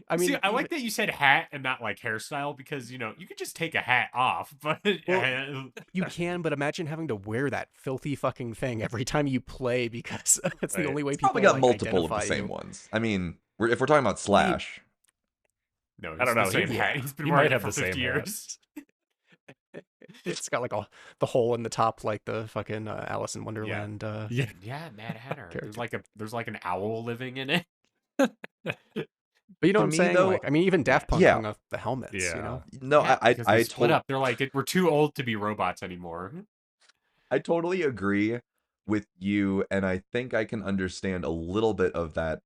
I mean, see, I like that you said hat and not like hairstyle, because, you know, you could just take a hat off, but you can, but imagine having to wear that filthy fucking thing every time you play, because it's the only way people probably got like, multiple of the identify same you. ones. I mean, if we're talking about Slash, no, I don't know. The same hat. He's been he wearing might it have for the 50 same years. It's got like the hole in the top, like the fucking Alice in Wonderland. Yeah, Mad Hatter. There's like an owl living in it. But you know To what I'm me, saying? though, Like, I mean, even Daft Punk yeah. hung up the helmets. You Yeah. know, No, Yeah, because they split I up. They're like, we're too old to be robots anymore. I totally agree with you, and I think I can understand a little bit of that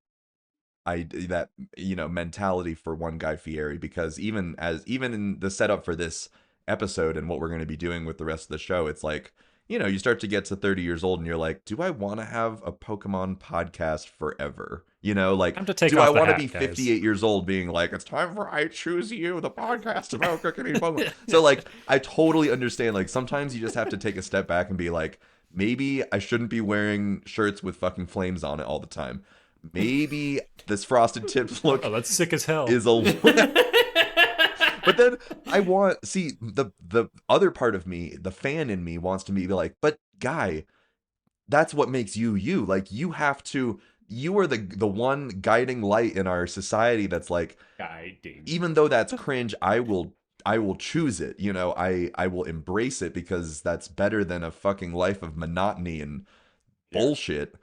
mentality for one Guy Fieri, because even in the setup for this episode and what we're going to be doing with the rest of the show, it's like, you start to get to 30 years old and you're like, do I want to have a Pokemon podcast forever? Like, Time to take do off I the want to hat, be guys. 58 years old being like, it's time for I Choose You, the podcast about cooking and Pokemon? So like, I totally understand, like, sometimes you just have to take a step back and be like, maybe I shouldn't be wearing shirts with fucking flames on it all the time. Maybe this frosted tips look Oh, that's sick as hell. is but then the other part of me, the fan in me, wants to be like, but Guy, that's what makes you you. Like, you are the one guiding light in our society that's like, Guiding. even though that's cringe, I will choose it. I will embrace it because that's better than a fucking life of monotony and bullshit.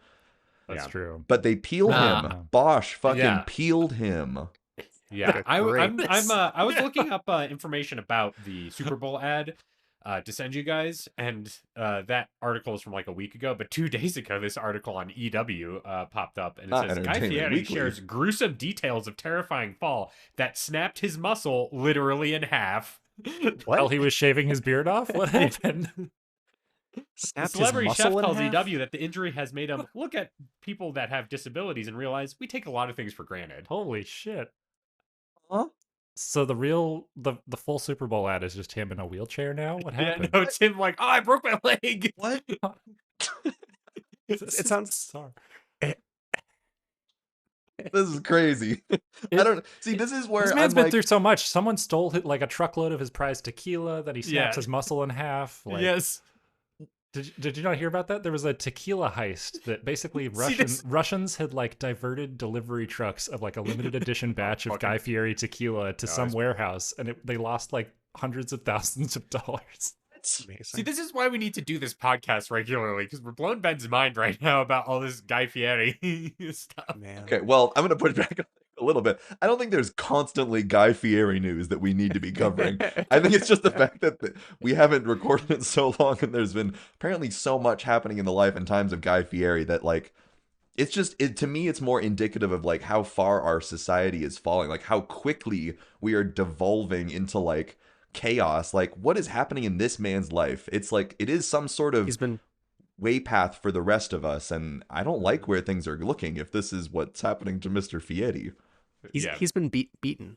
That's Yeah. true. But they peel him. Bosch fucking Yeah. peeled him. Yeah, Great. I was looking up information about the Super Bowl ad to send you guys, and that article is from like a week ago. But 2 days ago, this article on EW popped up, and it Not says Guy Entertainment Fieri Weekly. shares gruesome details of terrifying fall that snapped his muscle literally in half. While he was shaving his beard off? What happened? The snapped his celebrity chef muscle in tells half? EW that the injury has made him look at people that have disabilities and realize we take a lot of things for granted. Holy shit. Huh? So the full Super Bowl ad is just him in a wheelchair now? What Yeah, happened? no, it's him like, oh, I broke my leg. What? It sounds. Sorry. This is crazy. I don't see. This is where This man's I'm been like, through so much. Someone stole like a truckload of his prized tequila, that he snaps Yeah. his muscle in half. Like, Yes. Did you not hear about that? There was a tequila heist that basically this- Russians had like diverted delivery trucks of like a limited edition batch of Fucking- Guy Fieri tequila to some it's- warehouse, and they lost like hundreds of thousands of dollars. Amazing. See, this is why we need to do this podcast regularly, because we're blowing Ben's mind right now about all this Guy Fieri stuff. Man. okay, well, I'm gonna put it back a little bit. I don't think there's constantly Guy Fieri news that we need to be covering. I think it's just the fact that we haven't recorded it so long, and there's been apparently so much happening in the life and times of Guy Fieri that, like, it's just, to me, it's more indicative of like how far our society is falling, like how quickly we are devolving into like chaos. Like, what is happening in this man's life? It's like, it is some sort of He's been way path for the rest of us, and I don't like where things are looking if this is what's happening to Mr. Fieri. he's been beaten.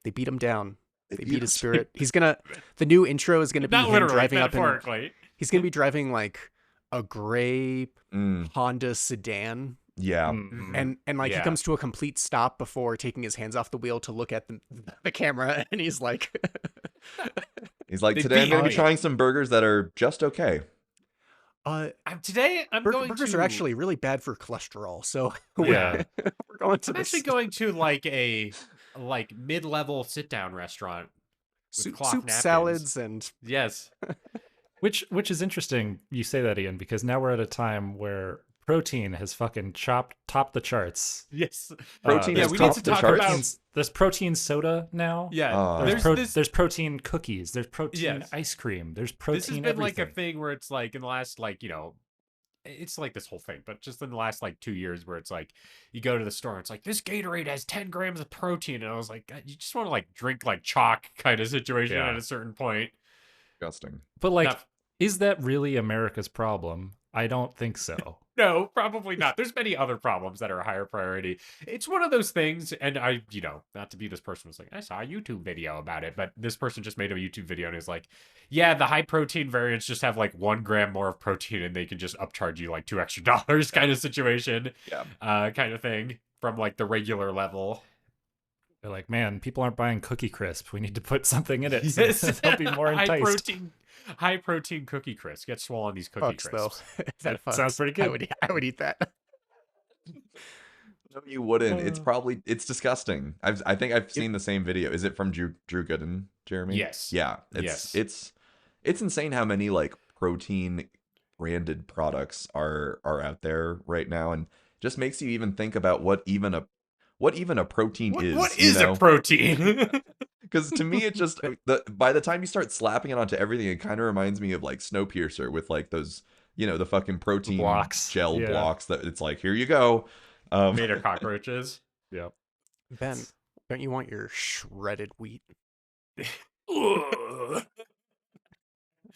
They beat him down. They beat his Yes. spirit. The new intro is gonna be Not him literally, driving up in. metaphorically. He's gonna be driving like a gray Mm, Honda sedan, yeah. Mm. and like he Yeah. comes to a complete stop before taking his hands off the wheel to look at the camera, and he's like, He's like, They today I'm beat going to me. be trying some burgers that are just okay. Today, I'm going burgers to... are actually really bad for cholesterol, so Yeah. we're going to I'm actually going to like a mid-level sit-down restaurant with soup cloth napkins. salads and Yes. Which is interesting you say that, Ian, because now we're at a time where protein has fucking topped the charts. Yes. Protein yeah, has we need topped to the talk charts? about... There's protein soda now. Yeah, There's There's protein cookies. There's protein Yes. ice cream. There's protein This has been everything. like a thing where it's like in the last it's like this whole thing, but just in the last like 2 years where it's like you go to the store and it's like this Gatorade has 10 grams of protein, and I was like, you just want to like drink like chalk kind of situation Yeah. at a certain point. Disgusting. But like, Not- is that really America's problem? I don't think so. No, probably not. There's many other problems that are a higher priority. It's one of those things, and I, not to be this person was like, I saw a YouTube video about it, but this person just made a YouTube video and is like, yeah, the high protein variants just have like 1 gram more of protein and they can just upcharge you like $2 extra kind of situation. Yeah. Kind of thing from like the regular level. They're like, man, people aren't buying Cookie Crisp. We need to put something in it. Yes. So they'll be more enticed. High protein Cookie Crisp. Get swollen these Cookie fucks though. Crisps. That fucks. sounds pretty good. I would eat that. No, you wouldn't. It's disgusting. I think I've seen the same video. Is it from Drew Gooden, Jeremy? Yes. Yeah. It's insane how many like protein branded products are out there right now, and just makes you even think about what what even a protein is. What you is know? a protein? Because to me, it just by the time you start slapping it onto everything, it kind of reminds me of like Snowpiercer with like those, the fucking protein Blocks. gel Yeah. blocks that it's like, here you go. Made of cockroaches. Yep. Ben, don't you want your shredded wheat?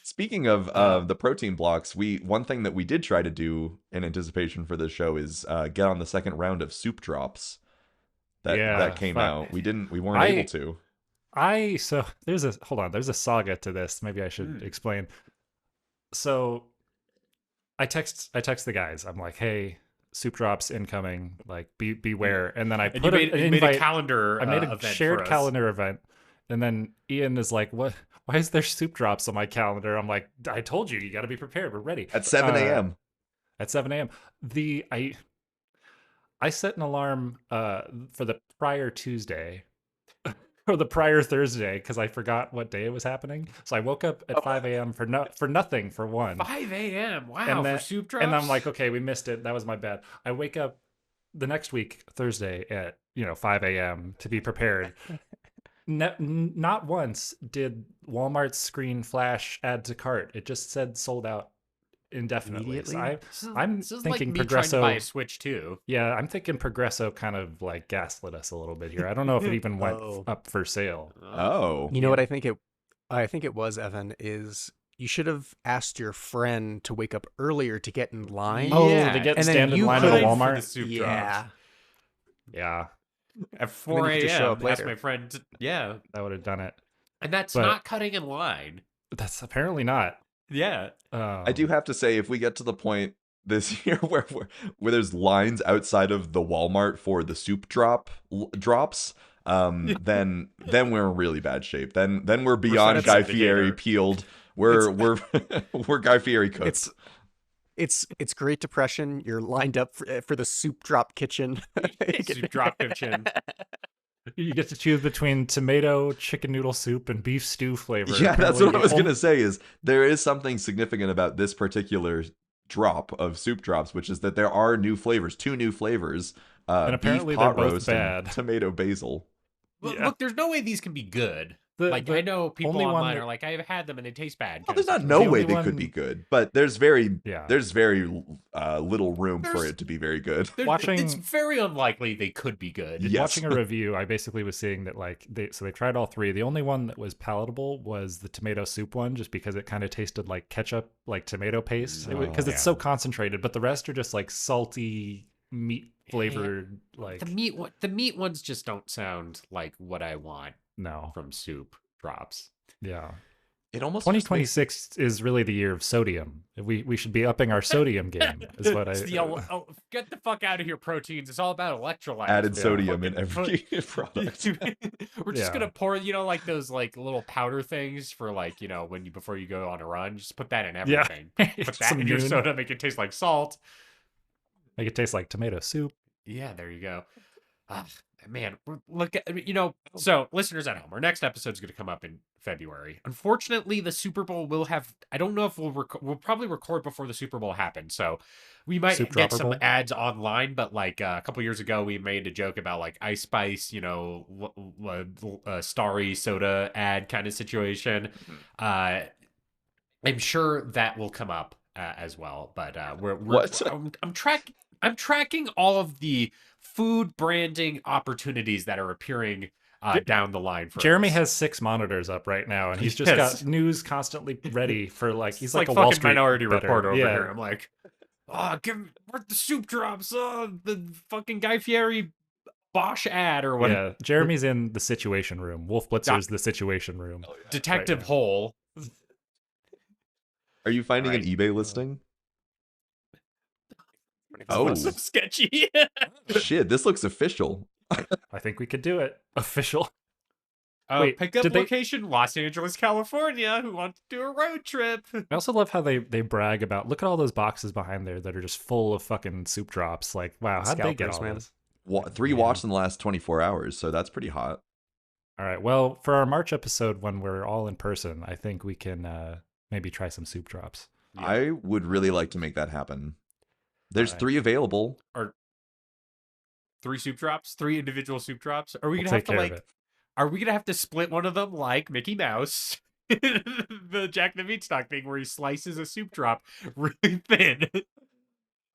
Speaking of the protein blocks, one thing that we did try to do in anticipation for this show is get on the second round of soup drops that came fuck. out. We weren't able to. So there's a saga to this. Maybe I should explain. So I text the guys. I'm like, hey, soup drops incoming. Like, beware. And then I And put you made a calendar. I made a event shared for us. calendar event. And then Ian is like, what? Why is there soup drops on my calendar? I'm like, I told you got to be prepared. We're ready. At 7 a.m. At 7 a.m. I set an alarm for the prior Tuesday or the prior Thursday because I forgot what day it was happening. So I woke up at 5 a.m. for nothing for one. 5 a.m. Wow, And then- for soup drops. And I'm like, okay, we missed it. That was my bad. I wake up the next week, Thursday at 5 a.m. to be prepared. Not once did Walmart's screen flash add to cart. It just said sold out indefinitely. So I'm This is thinking like me trying to Progresso. buy a Switch too. Yeah, I'm thinking Progresso kind of like gaslit us a little bit here. I don't know if it even went Oh. up for sale. Oh. You know what I think it was, Evan, is you should have asked your friend to wake up earlier to get in line. Oh, Yeah, to get and then stand in you line at could- a For the Walmart. soup Yeah. drops. Yeah, At 4 you could just show a.m. up Ask later. my friend. Yeah, that would have done it. and that's But- not cutting in line. That's apparently not. Yeah. I do have to say, if we get to the point this year where there's lines outside of the Walmart for the soup drops, then we're in really bad shape. Then we're beyond such an Guy Fieri indicator. peeled. We're we're Guy Fieri cooks. It's Great Depression. You're lined up for the soup drop kitchen. Soup drop kitchen. You get to choose between tomato, chicken noodle soup, and beef stew flavor. Yeah, that's what I was Apparently, gonna say. Is there is something significant about this particular drop of soup drops, which is that there are new flavors, 2 new flavors. And apparently beef they're pot both roast and bad. tomato basil. Look, Yeah. look, there's no way these can be good. The- Like the I know people only one online that- are like, I've had them and they taste bad. Well, kind of there's not stuff. no The way only they could one- be good, but there's very Yeah. little room for There's- it to be very good. It's Watching- very unlikely they could be good. Yes. Watching a review, I basically was seeing that they tried all 3. The only one that was palatable was the tomato soup one, just because it kind of tasted like ketchup, like tomato paste, because it's so concentrated. But the rest are just like salty meat flavored. Like The meat ones just don't sound like what I want no, from soup drops. yeah. It almost just makes- 2026 is really the year of sodium. We should be upping our sodium game. Is what I. It's get the fuck out of here, proteins. It's all about electrolytes. added Yeah. sodium in Fucking every product. We're just Yeah. gonna pour, like those like little powder things for like, before you go on a run, just put that in Yeah. everything. Put that Some in your Yoon. soda, make it taste like salt. Make it taste like tomato soup. Yeah, there you go. Man, look at so listeners at home, our next episode is going to come up in February. Unfortunately, the Super Bowl will have. I don't know if we'll probably record before the Super Bowl happens, so we might Soup get Dropper some Bowl? ads online. But like a couple years ago, we made a joke about like Ice Spice, Starry soda ad kind of situation. I'm sure that will come up as well. But What? I'm tracking all of the food branding opportunities that are appearing down the line for Jeremy us. has 6 monitors up right now, and he's just Yes. got news constantly ready for like he's It's like, like a Wall fucking Street Minority bettor. Report over Yeah. here. I'm like, where's the soup drops? The fucking Guy Fieri Bosch ad or what? Yeah, Jeremy's in the Situation Room. Wolf Blitzer's the Situation Room. Detective Right. Hole. Are you finding Right. an eBay listing? Oh, Oh. so sketchy. Shit, this looks official. I think we could do it. Official. Oh, Wait, pickup did they- location, Los Angeles, California. Who wants to do a road trip? I also love how they brag about. Look at all those boxes behind there that are just full of fucking soup drops. Like, wow, how'd they get Scalpers, all man. this? 3 watched in the last 24 hours, so that's pretty hot. All right. Well, for our March episode, when we're all in person, I think we can maybe try some soup drops. Yeah. I would really like to make that happen. There's Alright. 3 available. 3 soup drops, 3 individual soup drops? Are we We'll gonna have take to care of like? it. Are we gonna have to split one of them like Mickey Mouse, the Jack the Beanstalk thing, where he slices a soup drop really thin?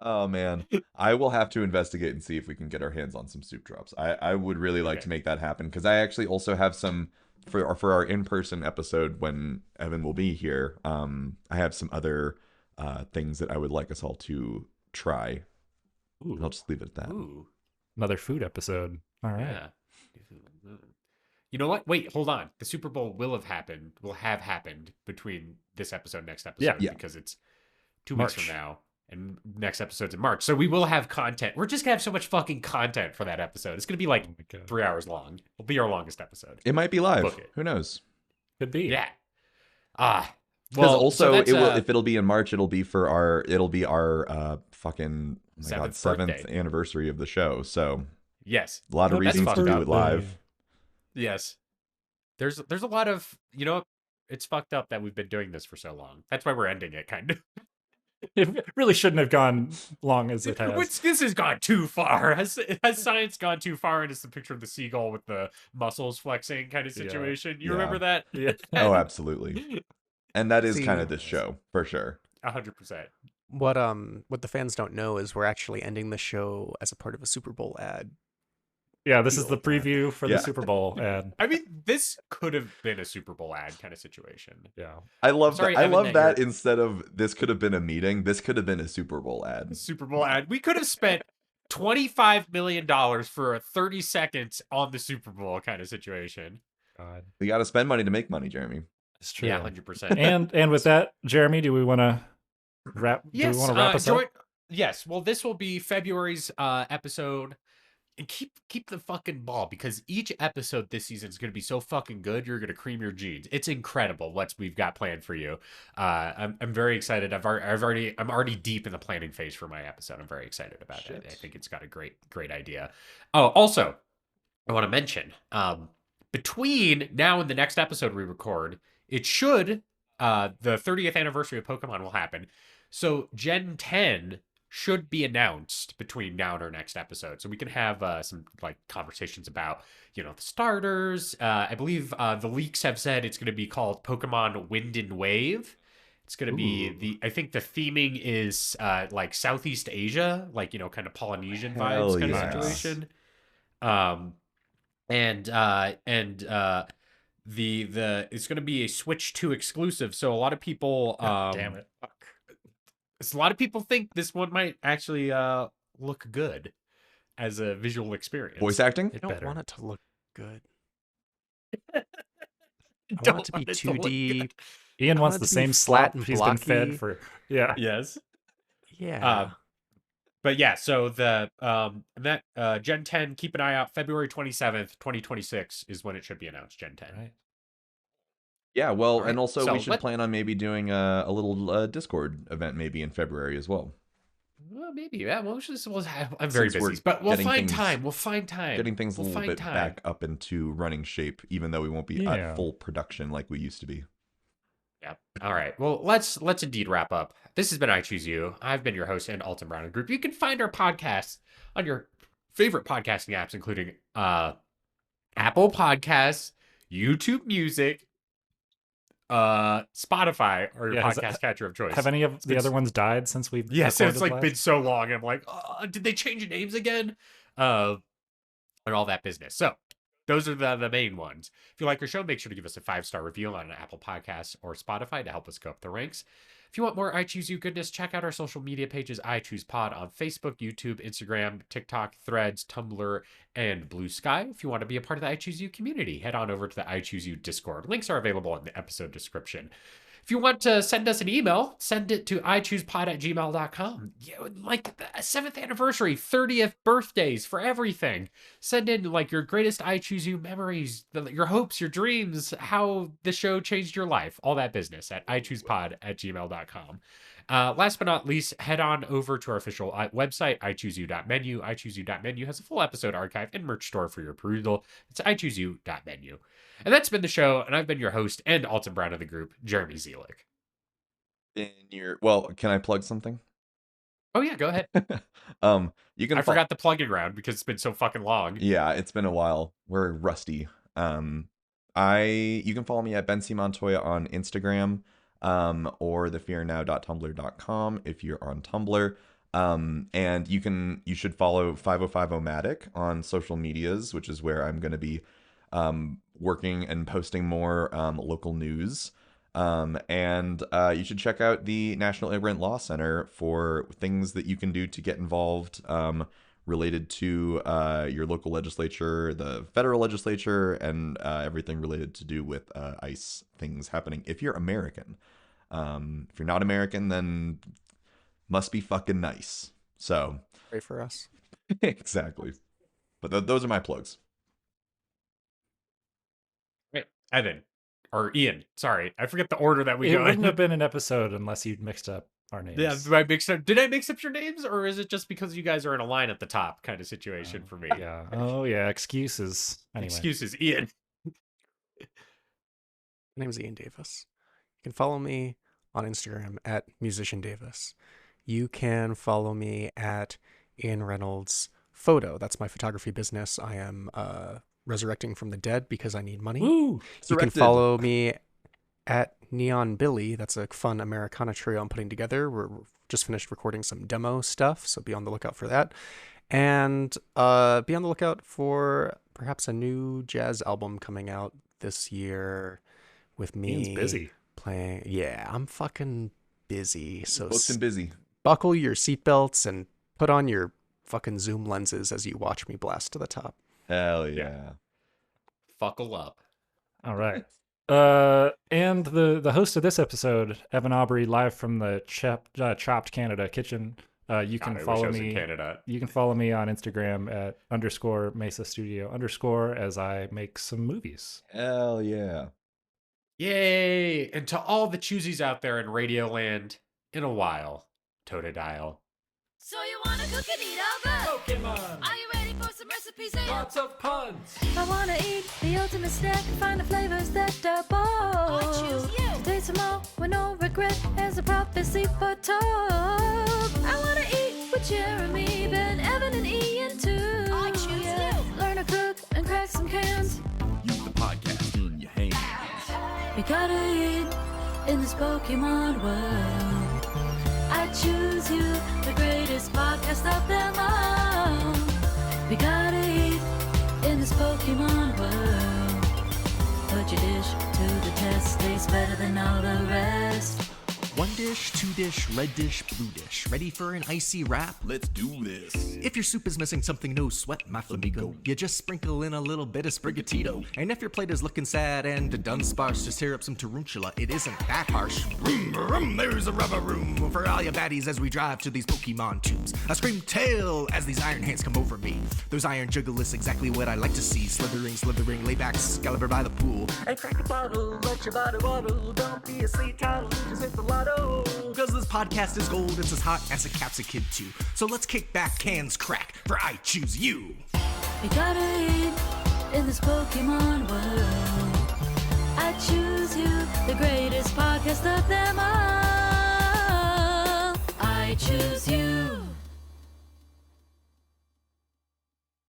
Oh man, I will have to investigate and see if we can get our hands on some soup drops. I would really like Okay. to make that happen because I actually also have some for our in-person episode when Evan will be here. I have some other things that I would like us all to try. And I'll Ooh, just leave it at that. Ooh, another food episode. All right. yeah. You know what? Wait, hold on. The Super Bowl will have happened between this episode and next episode Yeah. because it's 2 weeks March. from now. And next episode's in March. So we will have content. We're just gonna have so much fucking content for that episode. It's gonna be like Oh my God. 3 hours long. It'll be our longest episode. It might be live. Book it. Who knows? Could be. Yeah. Because Well, also so that's, it will if it'll be in March, it'll be our fucking Seventh birthday. 7th anniversary of the show. So yes. a lot of That's reasons to fucked do up. it live. Yes. There's a lot of, it's fucked up that we've been doing this for so long. That's why we're ending it, kind of. It really shouldn't have gone long as it has. This has gone too far. Has science gone too far? And it's the picture of the seagull with the muscles flexing kind of Yeah. situation. You Yeah. remember that? Yeah. Oh, absolutely. And that is See- kind of this show for sure. 100%. What the fans don't know is we're actually ending the show as a part of a Super Bowl ad. Yeah, this is the preview for Yeah. the Super Bowl ad. I mean, this could have been a Super Bowl ad kind of situation. Yeah. I love Sorry, that. I Evan, love that that you're- instead of this could have been a meeting, this could have been a Super Bowl ad. Super Bowl ad. We could have spent $25 million for a 30 seconds on the Super Bowl kind of situation. God. We got to spend money to make money, Jeremy. It's true. Yeah, 100%. And with that, Jeremy, do we want to wrap? Yes, do we want to wrap us up? Yes. Well, this will be February's episode, and keep the fucking ball because each episode this season is going to be so fucking good. You're going to cream your jeans. It's incredible what we've got planned for you. I'm very excited. I'm already deep in the planning phase for my episode. I'm very excited about it. I think it's got a great idea. Oh, also, I want to mention between now and the next episode we record, it should the 30th anniversary of Pokemon will happen. So Gen 10 should be announced between now and our next episode. So we can have some like conversations about, the starters. I believe the leaks have said it's going to be called Pokemon Wind and Wave. It's going to be I think the theming is like Southeast Asia, like, kind of Polynesian Hell vibes kind yes. of situation. The it's going to be a Switch 2 exclusive. So a lot of people Damn it. Fuck. a lot of people think this one might actually look good as a visual experience. Voice acting? I don't better. want it to look good. Don't I want it to be want it to look 2D. good. Ian I wants want the it to be same flat slot and he's been fed blocky. for. Yeah. Yes. Yeah. But yeah, so the Gen 10, keep an eye out. February 27th, 2026 is when it should be announced. Gen 10. Right. Yeah, well, All right, and also so we should plan on maybe doing a little Discord event maybe in February as well. Well, maybe. Yeah. Well, I'm very Since we're busy, but we'll getting find things- time. We'll find time. Getting things a We'll little find bit time. back up into running shape, even though we won't be Yeah. at full production like we used to be. Yep. All right. Well, let's indeed wrap up. This has been I Choose You. I've been your host and Alton Brown of the group. You can find our podcasts on your favorite podcasting apps, including Apple Podcasts, YouTube Music, Spotify, or your Yeah, has- podcast catcher of choice. Have any of the been other ones died since we've Yes, recorded it's like last? been so long. I'm like, did they change names again? And all that business. So those are the main ones. If you like our show, make sure to give us a 5-star review on Apple Podcasts or Spotify to help us go up the ranks. If you want more I Choose You goodness, check out our social media pages, I Choose Pod on Facebook, YouTube, Instagram, TikTok, Threads, Tumblr, and Blue Sky. If you want to be a part of the I Choose You community, head on over to the I Choose You Discord. Links are available in the episode description. If you want to send us an email, send it to ichoosepod@gmail.com. Like the 7th anniversary, 30th birthdays for everything. Send in like your greatest I Choose You memories, your hopes, your dreams, how the show changed your life, all that business at ichoosepod@gmail.com. Last but not least, head on over to our official website, ichooseyou.menu. ichooseyou.menu has a full episode archive and merch store for your perusal. It's ichooseyou.menu. And that's been the show, and I've been your host and Alton Brown of the group, Jeremy Zielik. Well, can I plug something? Oh yeah, go ahead. You can I forgot the plug-in round because it's been so fucking long. Yeah, it's been a while. We're rusty. You can follow me at Ben C. Montoya on Instagram, or thefearnow.tumblr.com if you're on Tumblr. And you should follow 505-O-Matic on social medias, which is where I'm going to be working and posting more local news. And you should check out the National Immigrant Law Center for things that you can do to get involved related to your local legislature, the federal legislature, and everything related to do with ICE things happening. If you're American, if you're not American, then must be fucking nice. So Pray for us. exactly. But those are my plugs. Wait, Evan. Or Ian, sorry. I forget the order that we It go in. wouldn't have been an episode unless you'd mixed up our names. Yeah, did I mix up your names, or is it just because you guys are in a line at the top kind of situation for me? Yeah. Oh, yeah. Excuses. Anyway. Excuses, Ian. My name is Ian Davis. You can follow me on Instagram at Musician Davis. You can follow me at Ian Reynolds Photo. That's my photography business. I am resurrecting from the dead because I need money. Woo! You can follow me at Neon Billy. That's a fun Americana trio I'm putting together. We're just finished recording some demo stuff, so be on the lookout for that. And be on the lookout for perhaps a new jazz album coming out this year with me. Ian's busy. Playing. Yeah, I'm fucking busy. So Booked and busy. buckle your seatbelts and put on your fucking zoom lenses as you watch me blast to the top. Hell yeah. Fuckle up. All right. And the host of this episode, Evan Aubrey, live from the Chopped Canada kitchen. You can follow me. In Canada. You can follow me on Instagram at _Mesa Studio _ as I make some movies. Hell yeah. Yay! And to all the choosies out there in Radioland, in a while, Totodile. So you wanna cook and eat all good? Pokemon. Are you ready for some recipes? And Lots of puns. I wanna eat the ultimate snack and find the flavors that are bold. I choose you. Taste them all with no regret as a prophecy foretold. I wanna eat with Jeremy, Ben, Evan, and Ian too. I choose you. Learn to cook and crack some cans. Use the podcast in your hands. We gotta eat in this Pokemon world. I choose you, the greatest podcast of them all. We gotta eat in this Pokemon world. Put your dish to the test, tastes better than all the rest. One dish, two dish, red dish, blue dish. Ready for an icy wrap? Let's do this. If your soup is missing something, no sweat, my flamingo. You just sprinkle in a little bit of Sprigatito. And if your plate is looking sad and done sparse, just tear up some tarantula. It isn't that harsh. Vroom, vroom, there's a rubber room for all your baddies as we drive to these Pokemon tubes. I scream tail as these iron hands come over me. Those iron juggalists, exactly what I like to see. Slithering, lay back, Excalibur by the pool. And crack a bottle, let your body waddle. Don't be a sleep child, just hit the lotto. Cause this podcast is gold, it's as hot as a cat's a kid too. So let's kick back, cans crack, for I choose you. We gotta eat in this Pokemon world. I choose you, the greatest podcast of them all.